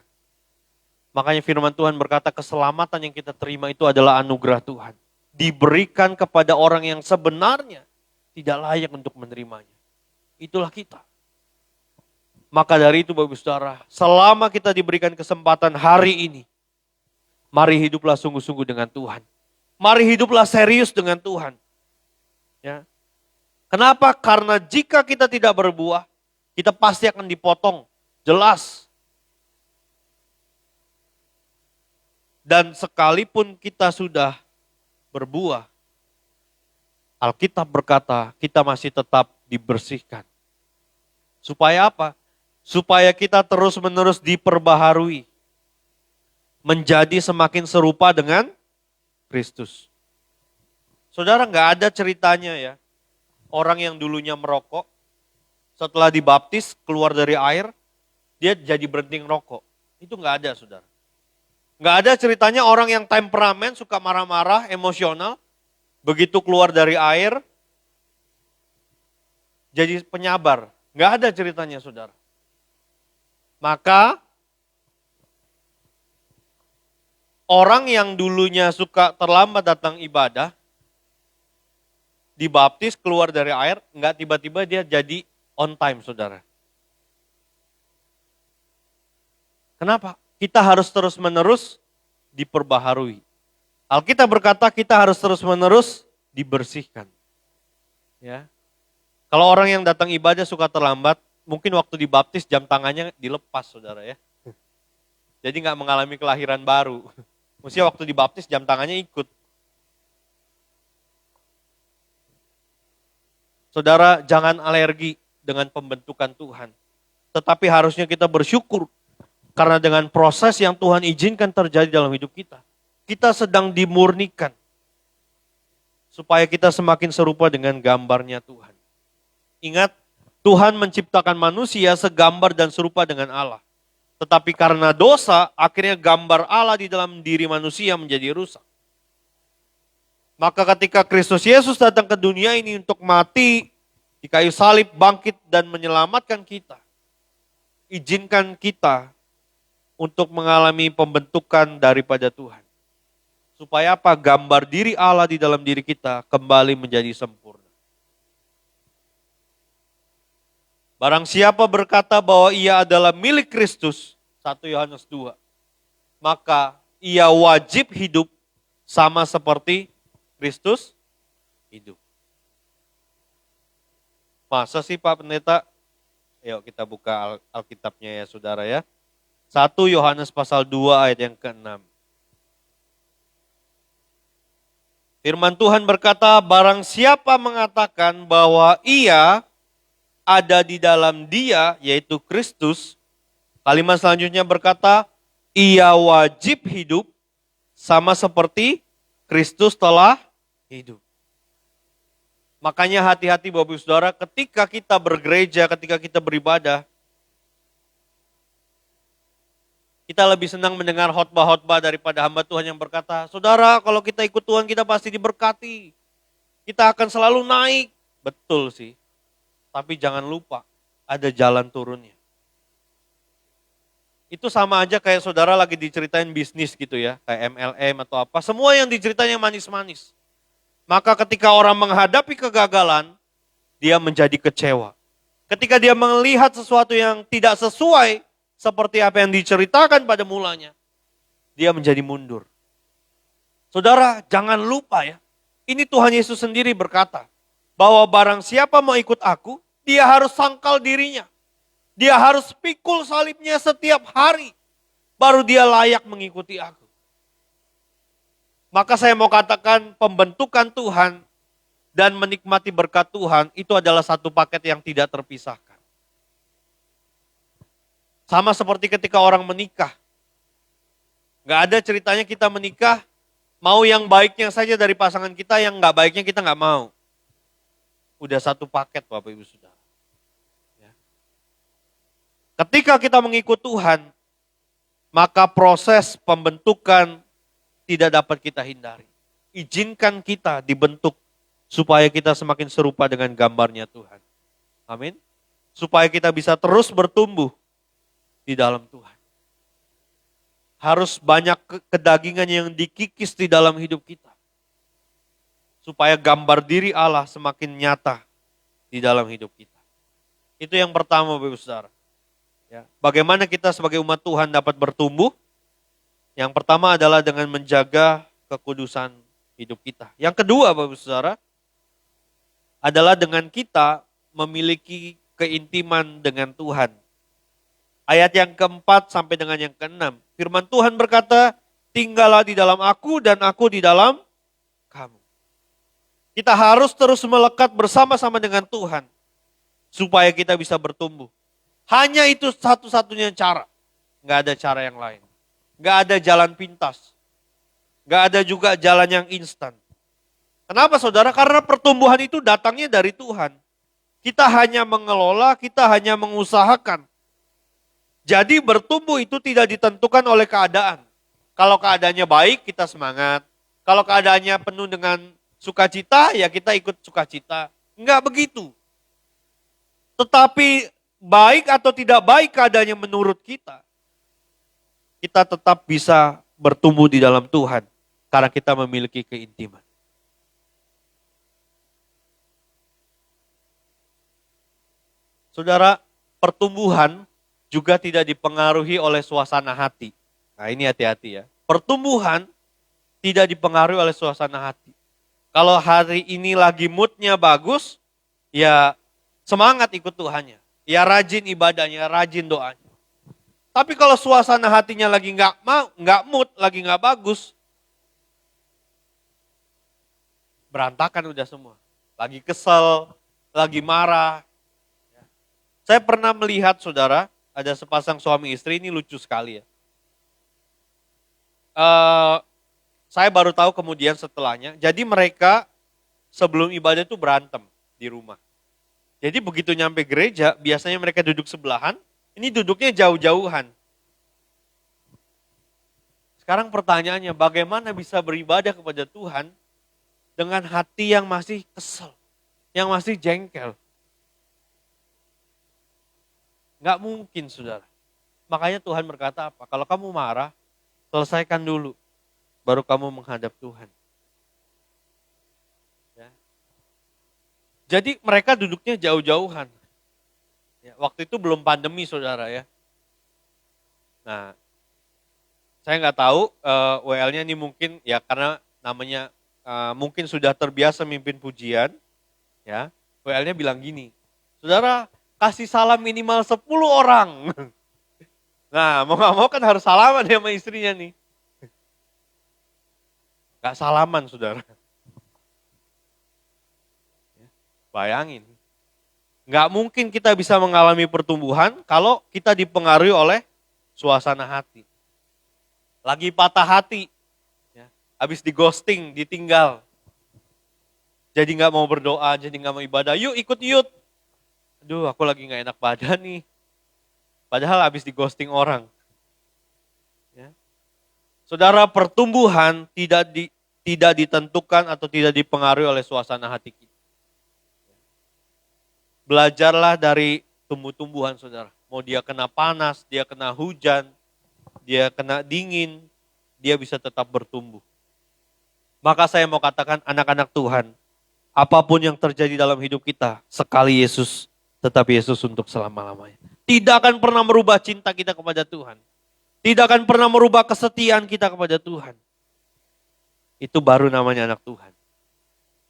Makanya firman Tuhan berkata keselamatan yang kita terima itu adalah anugerah Tuhan. Diberikan kepada orang yang sebenarnya tidak layak untuk menerimanya. Itulah kita. Maka dari itu Bapak Saudara, selama kita diberikan kesempatan hari ini, mari hiduplah sungguh-sungguh dengan Tuhan. Mari hiduplah serius dengan Tuhan. Ya. Kenapa? Karena jika kita tidak berbuah, kita pasti akan dipotong. Jelas. Dan sekalipun kita sudah berbuah, Alkitab berkata kita masih tetap dibersihkan. Supaya apa? Supaya kita terus-menerus diperbaharui. Menjadi semakin serupa dengan Kristus. Saudara, nggak ada ceritanya ya. Orang yang dulunya merokok, setelah dibaptis, keluar dari air, dia jadi berhenti ngerokok. Itu nggak ada, saudara. Nggak ada ceritanya orang yang temperamen, suka marah-marah, emosional, begitu keluar dari air, jadi penyabar. Nggak ada ceritanya, saudara. Maka, orang yang dulunya suka terlambat datang ibadah, dibaptis, keluar dari air, nggak tiba-tiba dia jadi on time, saudara. Kenapa? Kita harus terus-menerus diperbaharui. Alkitab berkata kita harus terus-menerus dibersihkan. Ya. Kalau orang yang datang ibadah suka terlambat, mungkin waktu dibaptis jam tangannya dilepas, saudara ya. Jadi nggak mengalami kelahiran baru. Mestinya waktu dibaptis jam tangannya ikut. Saudara, jangan alergi dengan pembentukan Tuhan. Tetapi harusnya kita bersyukur. Karena dengan proses yang Tuhan izinkan terjadi dalam hidup kita. Kita sedang dimurnikan. Supaya kita semakin serupa dengan gambarnya Tuhan. Ingat, Tuhan menciptakan manusia segambar dan serupa dengan Allah. Tetapi karena dosa, akhirnya gambar Allah di dalam diri manusia menjadi rusak. Maka ketika Kristus Yesus datang ke dunia ini untuk mati di kayu salib, bangkit dan menyelamatkan kita. Izinkan kita untuk mengalami pembentukan daripada Tuhan. Supaya apa? Gambar diri Allah di dalam diri kita kembali menjadi sempurna. Barang siapa berkata bahwa ia adalah milik Kristus, 1 Yohanes 2, maka ia wajib hidup sama seperti Kristus hidup. Masa sih Pak Pendeta? Yuk kita buka Alkitabnya ya saudara ya. 1 Yohanes pasal 2 ayat yang ke-6. Firman Tuhan berkata, barang siapa mengatakan bahwa ia ada di dalam dia, yaitu Kristus. Kalimat selanjutnya berkata, ia wajib hidup sama seperti Kristus telah hidup. Makanya hati-hati Bapak Ibu Saudara, ketika kita bergereja, ketika kita beribadah, kita lebih senang mendengar khotbah-khotbah daripada hamba Tuhan yang berkata, saudara kalau kita ikut Tuhan kita pasti diberkati. Kita akan selalu naik. Betul sih. Tapi jangan lupa, ada jalan turunnya. Itu sama aja kayak saudara lagi diceritain bisnis gitu ya, kayak MLM atau apa. Semua yang diceritain yang manis-manis. Maka ketika orang menghadapi kegagalan, dia menjadi kecewa. Ketika dia melihat sesuatu yang tidak sesuai seperti apa yang diceritakan pada mulanya, dia menjadi mundur. Saudara, jangan lupa ya, ini Tuhan Yesus sendiri berkata, bahwa barang siapa mau ikut aku, dia harus sangkal dirinya. Dia harus pikul salibnya setiap hari. Baru dia layak mengikuti aku. Maka saya mau katakan pembentukan Tuhan dan menikmati berkat Tuhan, itu adalah satu paket yang tidak terpisahkan. Sama seperti ketika orang menikah. Gak ada ceritanya kita menikah, mau yang baiknya saja dari pasangan kita, yang gak baiknya kita gak mau. Udah satu paket Bapak Ibu Saudara. Ya. Ketika kita mengikut Tuhan, maka proses pembentukan tidak dapat kita hindari. Izinkan kita dibentuk supaya kita semakin serupa dengan gambarnya Tuhan. Amin. Supaya kita bisa terus bertumbuh di dalam Tuhan. Harus banyak kedagingan yang dikikis di dalam hidup kita. Supaya gambar diri Allah semakin nyata di dalam hidup kita. Itu yang pertama Bapak Ibu Saudara. Ya, bagaimana kita sebagai umat Tuhan dapat bertumbuh? Yang pertama adalah dengan menjaga kekudusan hidup kita. Yang kedua Bapak Ibu Saudara, adalah dengan kita memiliki keintiman dengan Tuhan. Ayat yang keempat sampai dengan yang keenam. Firman Tuhan berkata, tinggallah di dalam aku dan aku di dalam kamu. Kita harus terus melekat bersama-sama dengan Tuhan. Supaya kita bisa bertumbuh. Hanya itu satu-satunya cara. Nggak ada cara yang lain. Nggak ada jalan pintas. Nggak ada juga jalan yang instan. Kenapa saudara? Karena pertumbuhan itu datangnya dari Tuhan. Kita hanya mengelola, kita hanya mengusahakan. Jadi bertumbuh itu tidak ditentukan oleh keadaan. Kalau keadaannya baik, kita semangat. Kalau keadaannya penuh dengan sukacita, ya kita ikut sukacita. Enggak begitu. Tetapi baik atau tidak baik keadaannya menurut kita, kita tetap bisa bertumbuh di dalam Tuhan. Karena kita memiliki keintiman. Saudara, pertumbuhan juga tidak dipengaruhi oleh suasana hati. Nah ini hati-hati ya. Pertumbuhan tidak dipengaruhi oleh suasana hati. Kalau hari ini lagi moodnya bagus, ya semangat ikut Tuhannya. Ya rajin ibadahnya, rajin doanya. Tapi kalau suasana hatinya lagi nggak mood, lagi nggak bagus, berantakan udah semua. Lagi kesel, lagi marah. Saya pernah melihat saudara, ada sepasang suami istri, ini lucu sekali ya. Saya baru tahu kemudian setelahnya, jadi mereka sebelum ibadah itu berantem di rumah. Jadi begitu nyampe gereja, biasanya mereka duduk sebelahan, ini duduknya jauh-jauhan. Sekarang pertanyaannya, bagaimana bisa beribadah kepada Tuhan dengan hati yang masih kesel, yang masih jengkel? Nggak mungkin, saudara. Makanya Tuhan berkata apa? Kalau kamu marah, selesaikan dulu, baru kamu menghadap Tuhan. Ya. Jadi mereka duduknya jauh-jauhan. Ya, waktu itu belum pandemi, saudara ya. Nah, saya nggak tahu WL-nya ini mungkin ya karena namanya mungkin sudah terbiasa mimpin pujian. Ya, WL-nya bilang gini, saudara, kasih salam minimal 10 orang. Nah, mau gak mau kan harus salaman ya sama istrinya nih. Gak salaman, saudara. Bayangin. Gak mungkin kita bisa mengalami pertumbuhan kalau kita dipengaruhi oleh suasana hati. Lagi patah hati. Habis di ghosting, ditinggal. Jadi gak mau berdoa, jadi gak mau ibadah. Yuk ikut yuk. Aduh, aku lagi gak enak badan nih. Padahal habis di ghosting orang. Ya. Saudara, pertumbuhan tidak ditentukan atau tidak dipengaruhi oleh suasana hati kita. Belajarlah dari tumbuh-tumbuhan, saudara. Mau dia kena panas, dia kena hujan, dia kena dingin, dia bisa tetap bertumbuh. Maka saya mau katakan anak-anak Tuhan, apapun yang terjadi dalam hidup kita, sekali Yesus, tetap Yesus untuk selama-lamanya. Tidak akan pernah merubah cinta kita kepada Tuhan. Tidak akan pernah merubah kesetiaan kita kepada Tuhan. Itu baru namanya anak Tuhan.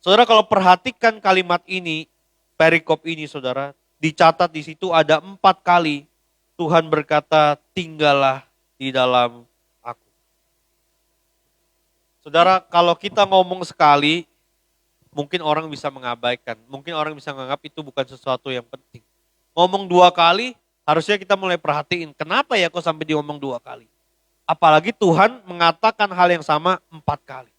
Saudara, kalau perhatikan kalimat ini, perikop ini saudara, dicatat di situ ada 4 kali Tuhan berkata, tinggallah di dalam aku. Saudara, kalau kita ngomong sekali, mungkin orang bisa mengabaikan. Mungkin orang bisa menganggap itu bukan sesuatu yang penting. Ngomong 2 kali, harusnya kita mulai perhatiin. Kenapa ya kok sampai diomong 2 kali? Apalagi Tuhan mengatakan hal yang sama 4 kali.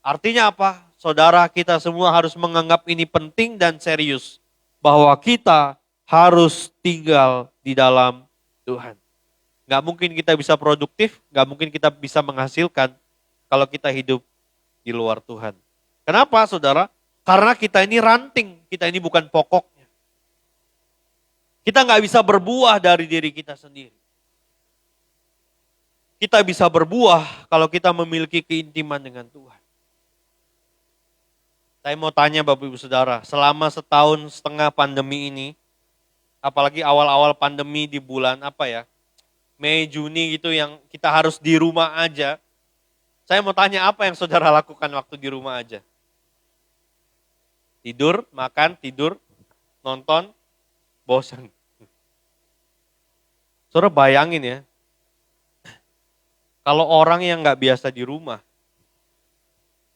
Artinya apa? Saudara, kita semua harus menganggap ini penting dan serius. Bahwa kita harus tinggal di dalam Tuhan. Gak mungkin kita bisa produktif, gak mungkin kita bisa menghasilkan kalau kita hidup di luar Tuhan. Kenapa saudara? Karena kita ini ranting, kita ini bukan pokoknya. Kita gak bisa berbuah dari diri kita sendiri. Kita bisa berbuah kalau kita memiliki keintiman dengan Tuhan. Saya mau tanya Bapak Ibu Saudara, selama 1,5 tahun pandemi ini, apalagi awal-awal pandemi di bulan Mei, Juni gitu yang kita harus di rumah aja. Saya mau tanya apa yang saudara lakukan waktu di rumah aja? Tidur, makan, tidur, nonton, bosan. Saudara bayangin ya, kalau orang yang gak biasa di rumah,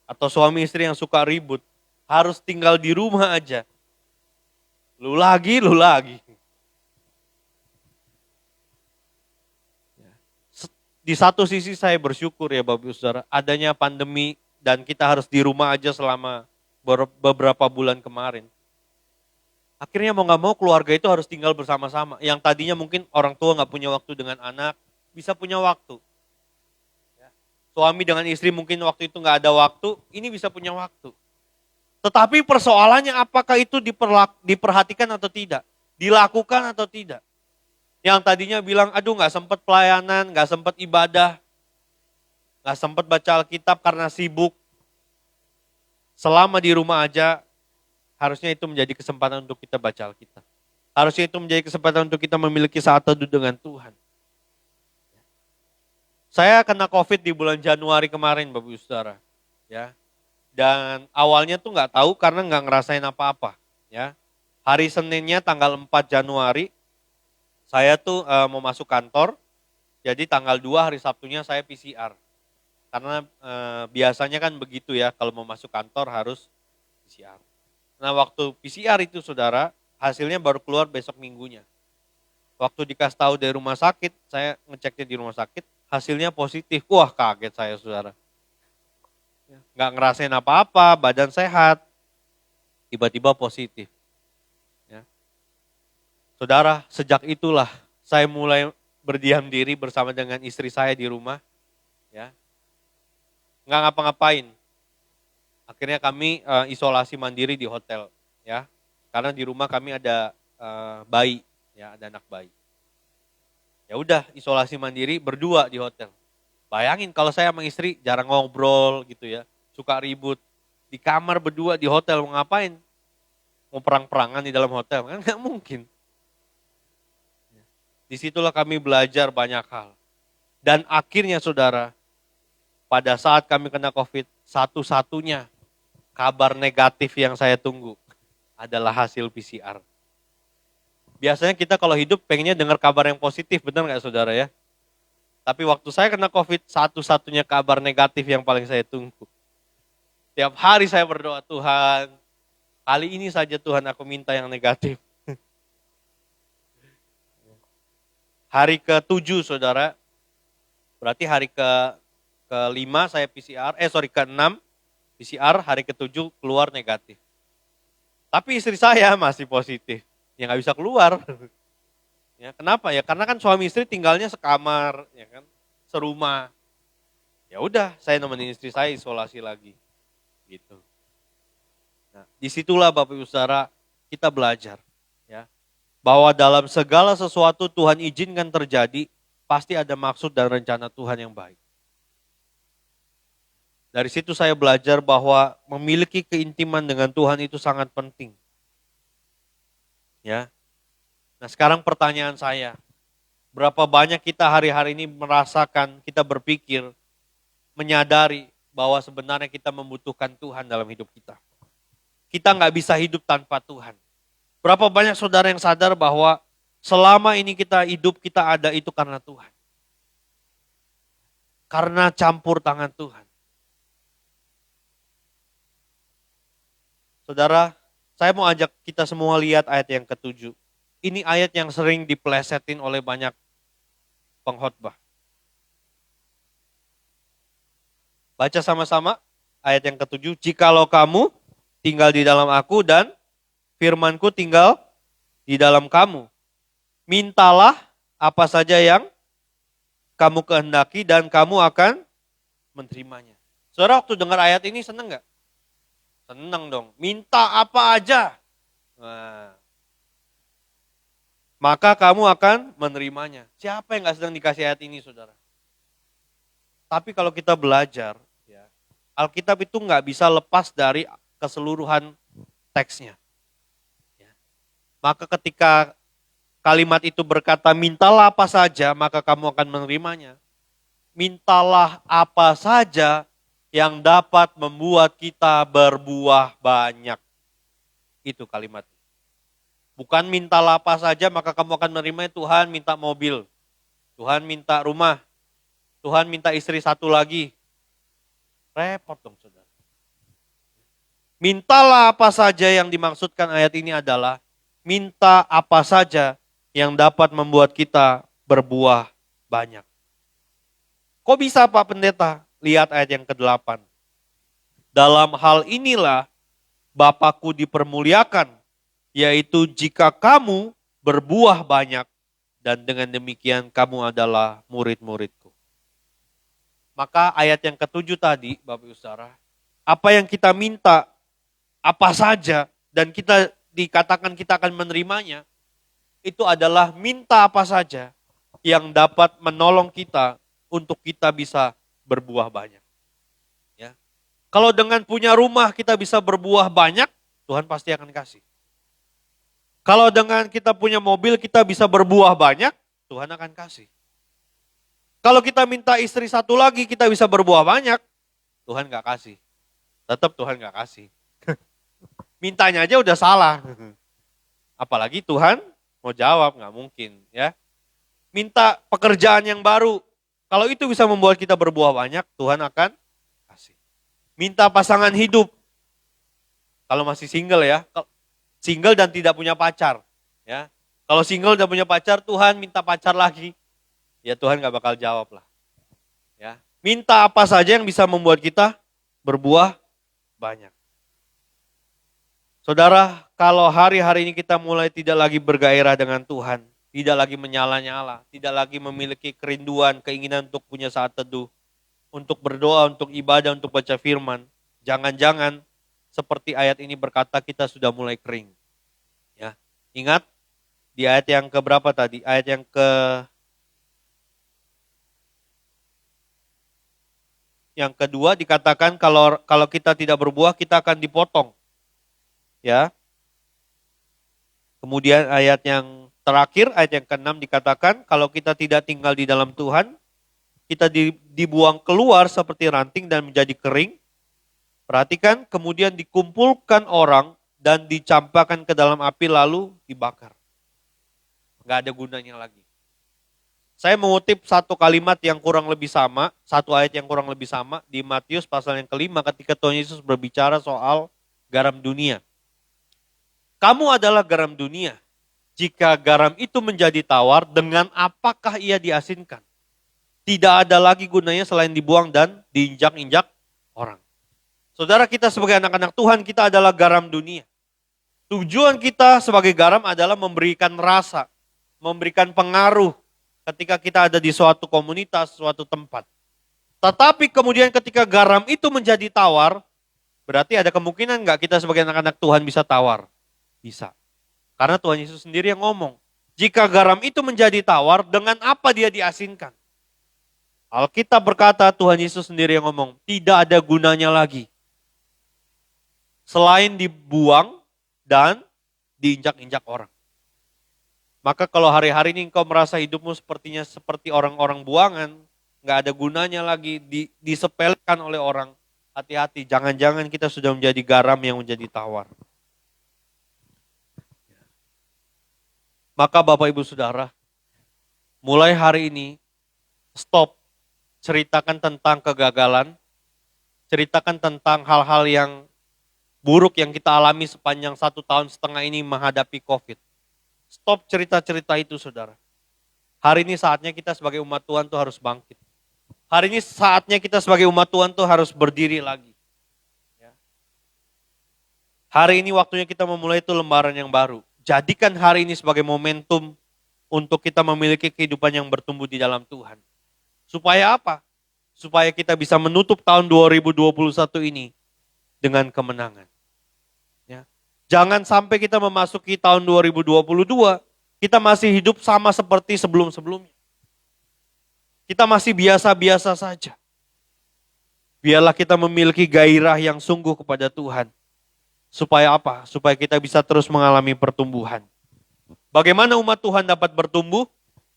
atau suami istri yang suka ribut, harus tinggal di rumah aja. Lu lagi. Di satu sisi saya bersyukur ya Bapak Ibu Saudara, adanya pandemi dan kita harus di rumah aja selama beberapa bulan kemarin. Akhirnya mau gak mau keluarga itu harus tinggal bersama-sama. Yang tadinya mungkin orang tua gak punya waktu dengan anak, bisa punya waktu. Suami dengan istri mungkin waktu itu gak ada waktu, ini bisa punya waktu. Tetapi persoalannya apakah itu diperhatikan atau tidak? Dilakukan atau tidak? Yang tadinya bilang, aduh gak sempat pelayanan, gak sempat ibadah, gak sempat baca Alkitab karena sibuk. Selama di rumah aja, harusnya itu menjadi kesempatan untuk kita baca Alkitab. Harusnya itu menjadi kesempatan untuk kita memiliki saat teduh dengan Tuhan. Saya kena COVID di bulan Januari kemarin Bapak Ibu Saudara. Ya. Dan awalnya tuh gak tahu karena gak ngerasain apa-apa. Ya. Hari Seninnya tanggal 4 Januari, saya tuh mau masuk kantor, jadi tanggal 2 hari Sabtunya saya PCR. Karena biasanya kan begitu ya, kalau mau masuk kantor harus PCR. Nah waktu PCR itu saudara, hasilnya baru keluar besok minggunya. Waktu dikasih tahu dari rumah sakit, saya ngeceknya di rumah sakit, hasilnya positif. Wah kaget saya saudara. Nggak ngerasain apa-apa, badan sehat, tiba-tiba positif. Saudara, sejak itulah saya mulai berdiam diri bersama dengan istri saya di rumah. Ya. Nggak ngapa-ngapain. Akhirnya kami isolasi mandiri di hotel. Ya. Karena di rumah kami ada bayi, ya, ada anak bayi. Ya udah isolasi mandiri berdua di hotel. Bayangin kalau saya sama istri jarang ngobrol gitu ya. Suka ribut. Di kamar berdua di hotel mau ngapain? Mau perang-perangan di dalam hotel? Kan nggak mungkin. Disitulah kami belajar banyak hal. Dan akhirnya saudara, pada saat kami kena COVID, satu-satunya kabar negatif yang saya tunggu adalah hasil PCR. Biasanya kita kalau hidup pengennya dengar kabar yang positif, benar nggak saudara ya? Tapi waktu saya kena COVID, satu-satunya kabar negatif yang paling saya tunggu. Tiap hari saya berdoa, Tuhan, kali ini saja Tuhan aku minta yang negatif. Hari ke-7 saudara, berarti hari ke-5 saya PCR, ke-6 PCR, hari ke-7 keluar negatif. Tapi istri saya masih positif, ya nggak bisa keluar. Ya, kenapa ya? Karena kan suami istri tinggalnya sekamar, ya kan, serumah. Ya udah, saya nemenin istri saya isolasi lagi, gitu. Nah, disitulah Bapak Ibu Saudara kita belajar, ya. Bahwa dalam segala sesuatu Tuhan izinkan terjadi, pasti ada maksud dan rencana Tuhan yang baik. Dari situ saya belajar bahwa memiliki keintiman dengan Tuhan itu sangat penting. Ya. Nah sekarang pertanyaan saya, berapa banyak kita hari-hari ini merasakan, kita berpikir, menyadari bahwa sebenarnya kita membutuhkan Tuhan dalam hidup kita. Kita nggak bisa hidup tanpa Tuhan. Berapa banyak saudara yang sadar bahwa selama ini kita hidup, kita ada itu karena Tuhan. Karena campur tangan Tuhan. Saudara, saya mau ajak kita semua lihat ayat yang ke-7. Ini ayat yang sering dipelesetin oleh banyak pengkhotbah. Baca sama-sama ayat yang ke-7. Jikalau kamu tinggal di dalam aku dan firmanku tinggal di dalam kamu. Mintalah apa saja yang kamu kehendaki dan kamu akan menerimanya. Saudara waktu dengar ayat ini senang gak? Senang dong. Minta apa aja. Nah, maka kamu akan menerimanya. Siapa yang gak sedang dikasih ayat ini, saudara? Tapi kalau kita belajar, ya, Alkitab itu gak bisa lepas dari keseluruhan teksnya. Ya. Maka ketika kalimat itu berkata, mintalah apa saja, maka kamu akan menerimanya. Mintalah apa saja yang dapat membuat kita berbuah banyak. Itu kalimat. Bukan mintalah apa saja maka kamu akan menerima. Tuhan minta mobil, Tuhan minta rumah, Tuhan minta istri satu lagi. Repot dong saudara. Mintalah apa saja yang dimaksudkan ayat ini adalah minta apa saja yang dapat membuat kita berbuah banyak. Kok bisa Pak Pendeta? Lihat ayat yang ke-8. Dalam hal inilah Bapakku dipermuliakan, yaitu jika kamu berbuah banyak dan dengan demikian kamu adalah murid-muridku. Maka ayat yang ke-7 tadi, Bapak Ibu Saudara, apa yang kita minta, apa saja, dan kita dikatakan kita akan menerimanya, itu adalah minta apa saja yang dapat menolong kita untuk kita bisa berbuah banyak. Ya. Kalau dengan punya rumah kita bisa berbuah banyak, Tuhan pasti akan kasih. Kalau dengan kita punya mobil kita bisa berbuah banyak, Tuhan akan kasih. Kalau kita minta istri satu lagi kita bisa berbuah banyak, Tuhan gak kasih. Tetap Tuhan gak kasih. Mintanya aja udah salah. Apalagi Tuhan mau jawab, gak mungkin. Ya. Minta pekerjaan yang baru, kalau itu bisa membuat kita berbuah banyak, Tuhan akan kasih. Minta pasangan hidup, kalau masih single ya, single dan tidak punya pacar. Ya. Kalau single dan punya pacar, Tuhan minta pacar lagi. Ya Tuhan gak bakal jawab lah. Ya. Minta apa saja yang bisa membuat kita berbuah banyak. Saudara, kalau hari-hari ini kita mulai tidak lagi bergairah dengan Tuhan, tidak lagi menyala-nyala, tidak lagi memiliki kerinduan, keinginan untuk punya saat teduh, untuk berdoa, untuk ibadah, untuk baca firman, jangan-jangan seperti ayat ini berkata kita sudah mulai kering. Ya. Ingat di ayat yang keberapa tadi? Ayat yang kedua dikatakan kalau kita tidak berbuah kita akan dipotong. Ya. Kemudian ayat yang terakhir, ayat yang ke-6 dikatakan kalau kita tidak tinggal di dalam Tuhan, kita dibuang keluar seperti ranting dan menjadi kering. Perhatikan, kemudian dikumpulkan orang dan dicampakkan ke dalam api lalu dibakar. Gak ada gunanya lagi. Saya mengutip satu kalimat yang kurang lebih sama, satu ayat yang kurang lebih sama di Matius pasal yang ke-5 ketika Tuhan Yesus berbicara soal garam dunia. Kamu adalah garam dunia. Jika garam itu menjadi tawar, dengan apakah ia diasinkan? Tidak ada lagi gunanya selain dibuang dan diinjak-injak orang. Saudara, kita sebagai anak-anak Tuhan, kita adalah garam dunia. Tujuan kita sebagai garam adalah memberikan rasa, memberikan pengaruh ketika kita ada di suatu komunitas, suatu tempat. Tetapi kemudian ketika garam itu menjadi tawar, berarti ada kemungkinan nggak kita sebagai anak-anak Tuhan bisa tawar? Bisa. Karena Tuhan Yesus sendiri yang ngomong, jika garam itu menjadi tawar, dengan apa dia diasinkan? Alkitab berkata, Tuhan Yesus sendiri yang ngomong, tidak ada gunanya lagi. Selain dibuang dan diinjak-injak orang. Maka kalau hari-hari ini engkau merasa hidupmu sepertinya seperti orang-orang buangan, nggak ada gunanya lagi, disepelekan oleh orang, hati-hati, jangan-jangan kita sudah menjadi garam yang menjadi tawar. Maka Bapak Ibu Saudara, mulai hari ini, stop, ceritakan tentang kegagalan, ceritakan tentang hal-hal yang buruk yang kita alami sepanjang 1,5 tahun ini menghadapi COVID. Stop cerita-cerita itu, saudara. Hari ini saatnya kita sebagai umat Tuhan tuh harus bangkit. Hari ini saatnya kita sebagai umat Tuhan tuh harus berdiri lagi. Ya. Hari ini waktunya kita memulai itu lembaran yang baru. Jadikan hari ini sebagai momentum untuk kita memiliki kehidupan yang bertumbuh di dalam Tuhan. Supaya apa? Supaya kita bisa menutup tahun 2021 ini dengan kemenangan. Ya. Jangan sampai kita memasuki tahun 2022, kita masih hidup sama seperti sebelum-sebelumnya. Kita masih biasa-biasa saja. Biarlah kita memiliki gairah yang sungguh kepada Tuhan. Supaya apa? Supaya kita bisa terus mengalami pertumbuhan. Bagaimana umat Tuhan dapat bertumbuh?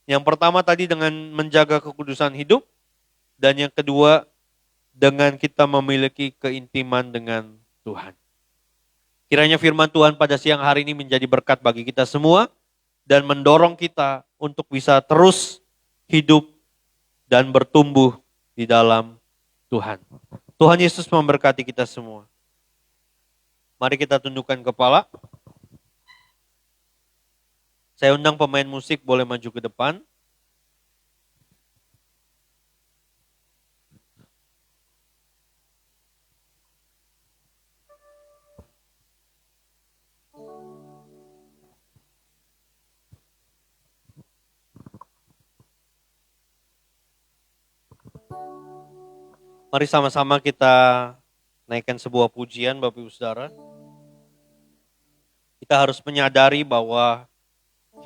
Yang pertama tadi dengan menjaga kekudusan hidup. Dan yang kedua dengan kita memiliki keintiman dengan Tuhan. Kiranya firman Tuhan pada siang hari ini menjadi berkat bagi kita semua. Dan mendorong kita untuk bisa terus hidup dan bertumbuh di dalam Tuhan. Tuhan Yesus memberkati kita semua. Mari kita tundukkan kepala. Saya undang pemain musik boleh maju ke depan. Mari sama-sama kita naikkan sebuah pujian Bapak Ibu Saudara. Kita harus menyadari bahwa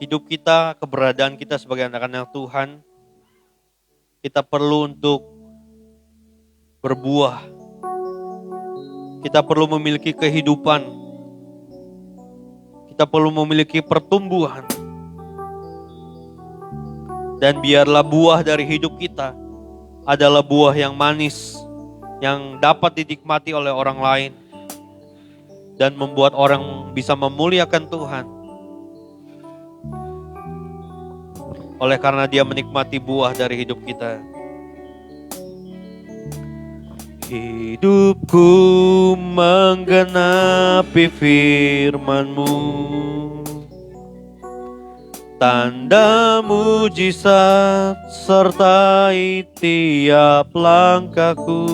hidup kita, keberadaan kita sebagai anak-anak Tuhan, kita perlu untuk berbuah. Kita perlu memiliki kehidupan. Kita perlu memiliki pertumbuhan. Dan biarlah buah dari hidup kita adalah buah yang manis, yang dapat dinikmati oleh orang lain, dan membuat orang bisa memuliakan Tuhan. Oleh karena dia menikmati buah dari hidup kita. Hidupku menggenapi firman-Mu, tanda mujizat sertai tiap langkahku.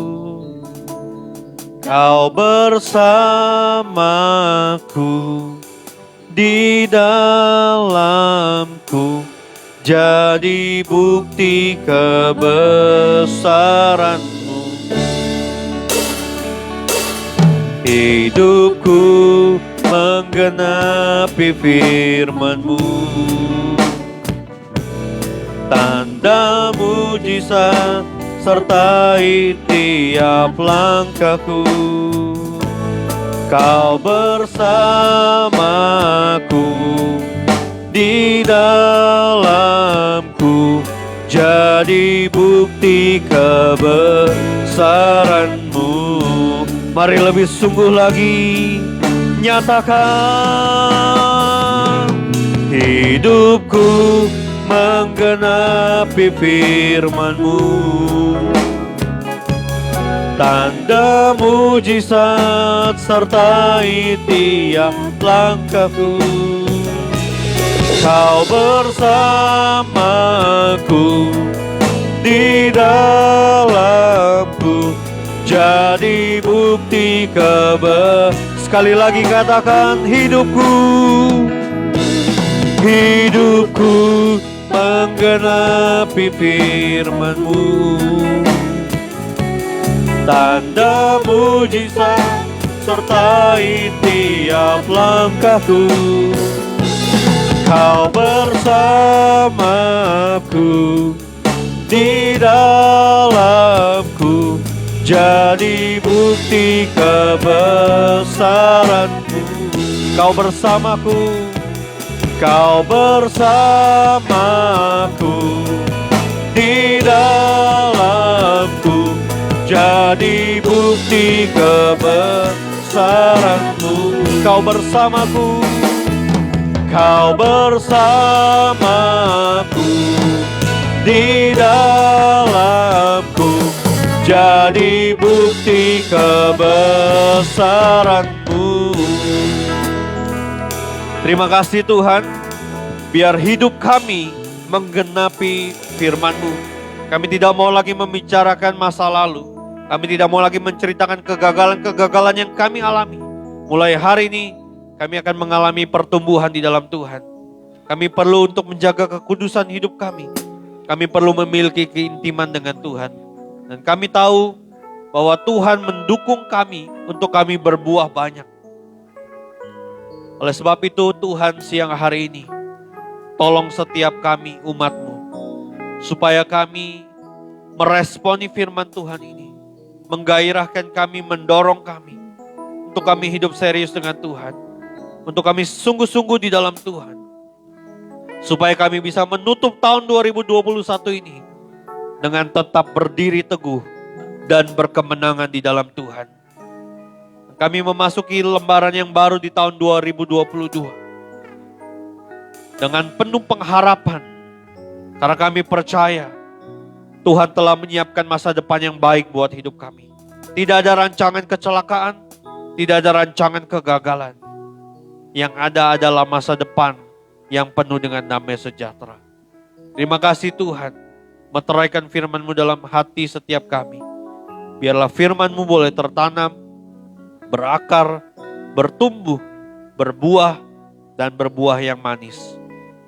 Kau bersamaku, di dalamku, jadi bukti kebesaran-Mu. Hidupku menggenapi firman-Mu, tanda mujizat sertai tiap langkahku. Kau bersamaku, di dalamku, jadi bukti kebesaran-Mu. Mari lebih sungguh lagi nyatakan, hidupku menggenapi firman-Mu, tanda mujizat sertai tiap langkahku. Kau bersamaku, di dalamku, jadi bukti Sekali lagi katakan, hidupku menggenapi firman-Mu, tanda mujizat sertai tiap langkahku. Kau bersamaku, di dalamku, jadi bukti kebesaran-Mu. Kau bersamaku, Kau bersamaku, di dalamku, jadi bukti kebesaran-Mu. Kau bersamaku, Kau bersamaku, di dalamku, jadi bukti kebesaran-Mu. Terima kasih Tuhan, biar hidup kami menggenapi firman-Mu. Kami tidak mau lagi membicarakan masa lalu. Kami tidak mau lagi menceritakan kegagalan-kegagalan yang kami alami. Mulai hari ini, kami akan mengalami pertumbuhan di dalam Tuhan. Kami perlu untuk menjaga kekudusan hidup kami. Kami perlu memiliki keintiman dengan Tuhan. Dan kami tahu bahwa Tuhan mendukung kami untuk kami berbuah banyak. Oleh sebab itu Tuhan, siang hari ini, tolong setiap kami umat-Mu, supaya kami meresponi firman Tuhan ini, menggairahkan kami, mendorong kami, untuk kami hidup serius dengan Tuhan, untuk kami sungguh-sungguh di dalam Tuhan, supaya kami bisa menutup tahun 2021 ini dengan tetap berdiri teguh dan berkemenangan di dalam Tuhan. Kami memasuki lembaran yang baru di tahun 2022 dengan penuh pengharapan, karena kami percaya Tuhan telah menyiapkan masa depan yang baik buat hidup kami. Tidak ada rancangan kecelakaan, tidak ada rancangan kegagalan. Yang ada adalah masa depan yang penuh dengan damai sejahtera. Terima kasih Tuhan, meteraikan firman-Mu dalam hati setiap kami. Biarlah firman-Mu boleh tertanam, berakar, bertumbuh, berbuah, dan berbuah yang manis.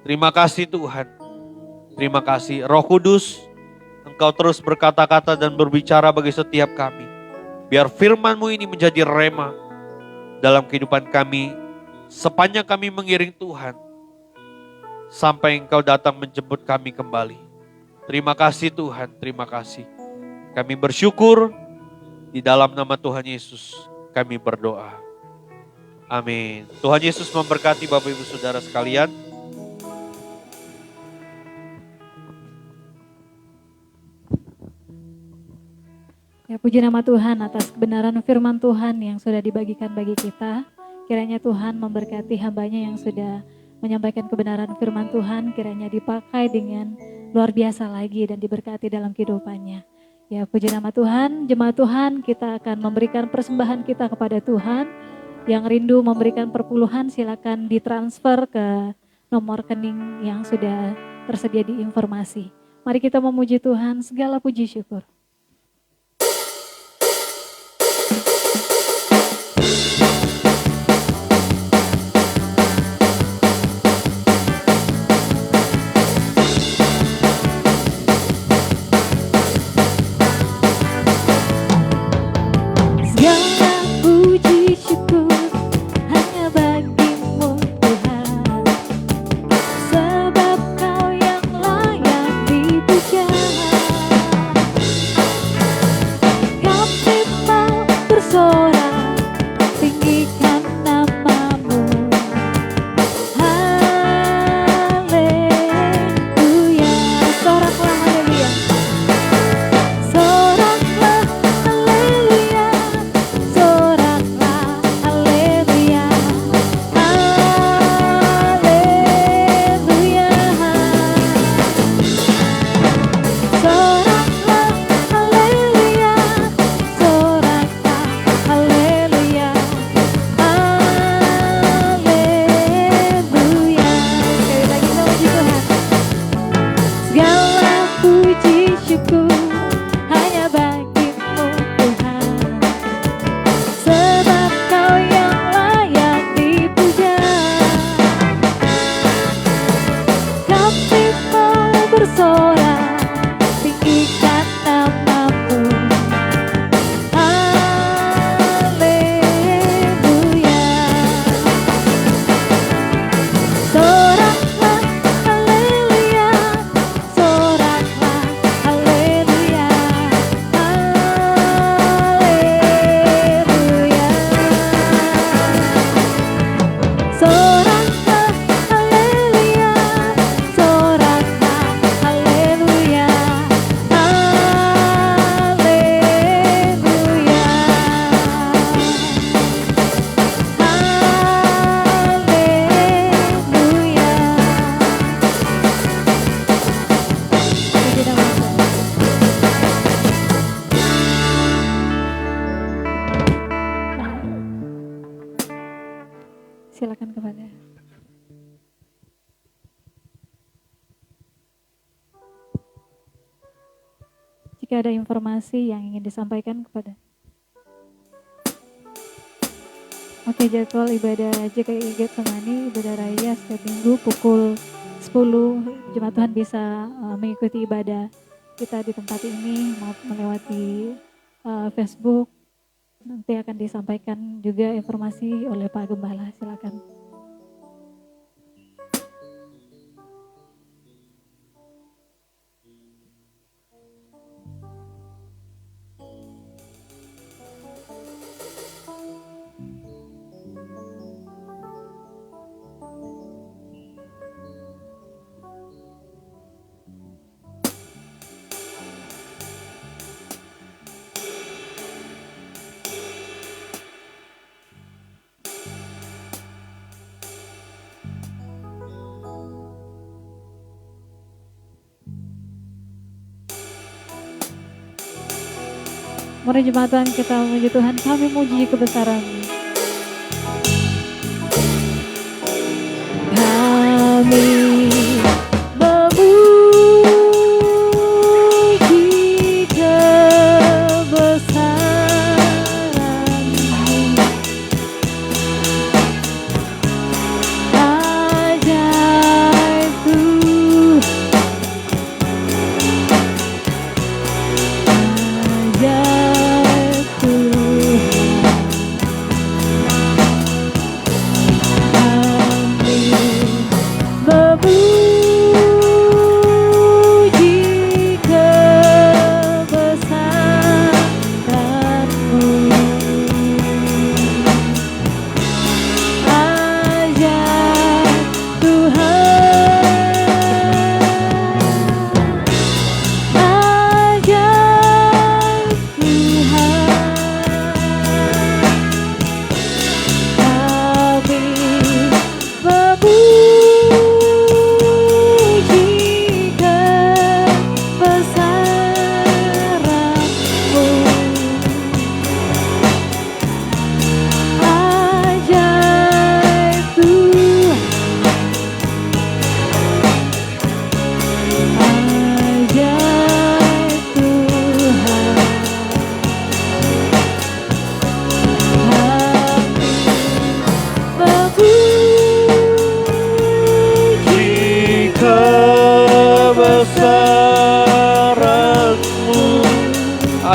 Terima kasih Tuhan. Terima kasih Roh Kudus, Engkau terus berkata-kata dan berbicara bagi setiap kami. Biar firman-Mu ini menjadi rema dalam kehidupan kami sepanjang kami mengiring Tuhan, sampai Engkau datang menjemput kami kembali. Terima kasih Tuhan, terima kasih. Kami bersyukur, di dalam nama Tuhan Yesus kami berdoa. Amin. Tuhan Yesus memberkati Bapak Ibu Saudara sekalian. Ya, puji nama Tuhan atas kebenaran firman Tuhan yang sudah dibagikan bagi kita. Kiranya Tuhan memberkati hamba-Nya yang sudah menyampaikan kebenaran firman Tuhan. Kiranya dipakai dengan luar biasa lagi dan diberkati dalam kehidupannya. Ya, puji nama Tuhan. Jemaat Tuhan, kita akan memberikan persembahan kita kepada Tuhan. Yang rindu memberikan perpuluhan silakan ditransfer ke nomor rekening yang sudah tersedia di informasi. Mari kita memuji Tuhan, segala puji syukur. Sebab Kau yang layak dipuja. jika ada informasi yang ingin disampaikan kepada. Oke, jadwal ibadah JKI Getsemani, ibadah raya setiap minggu pukul 10, jemaat Tuhan bisa mengikuti ibadah kita di tempat ini melewati Facebook. Nanti akan disampaikan juga informasi oleh Pak Gembala, silakan. Mari jemaat Tuhan kita memuji Tuhan, kami memuji kebesaran-Mu. Kami memuji kebesaran-Mu.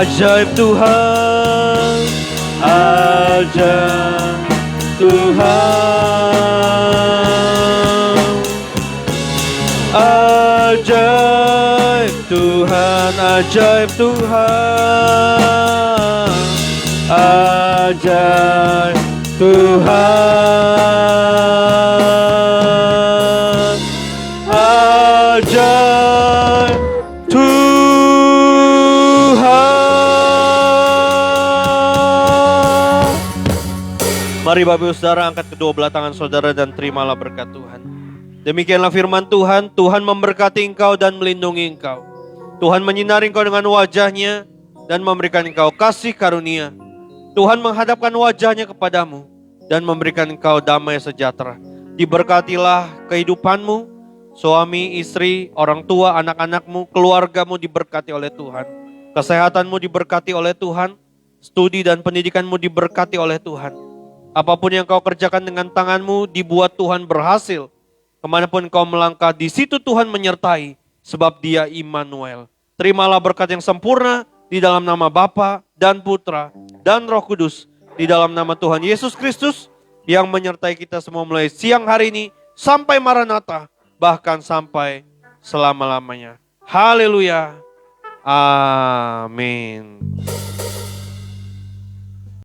Ajaib Tuhan, ajaib memuji kebesaran-Mu. Ajaib Tuhan, ajaib Tuhan, ajaib Tuhan, ajaib Tuhan, ajaib Tuhan, ajaib Tuhan, ajaib Tuhan. Mari Bapak Ibu Saudara angkat kedua belah tangan saudara dan terimalah berkat Tuhan. Demikianlah firman Tuhan, Tuhan memberkati engkau dan melindungi engkau. Tuhan menyinari engkau dengan wajahnya dan memberikan engkau kasih karunia. Tuhan menghadapkan wajahnya kepadamu dan memberikan engkau damai sejahtera. Diberkatilah kehidupanmu, suami, istri, orang tua, anak-anakmu, keluargamu diberkati oleh Tuhan. Kesehatanmu diberkati oleh Tuhan, studi dan pendidikanmu diberkati oleh Tuhan. Apapun yang kau kerjakan dengan tanganmu dibuat Tuhan berhasil. Kemanapun kau melangkah, di situ Tuhan menyertai, sebab Dia Immanuel. Terimalah berkat yang sempurna di dalam nama Bapa dan Putra dan Roh Kudus, di dalam nama Tuhan Yesus Kristus yang menyertai kita semua mulai siang hari ini sampai Maranatha, bahkan sampai selama-lamanya. Haleluya. Amin.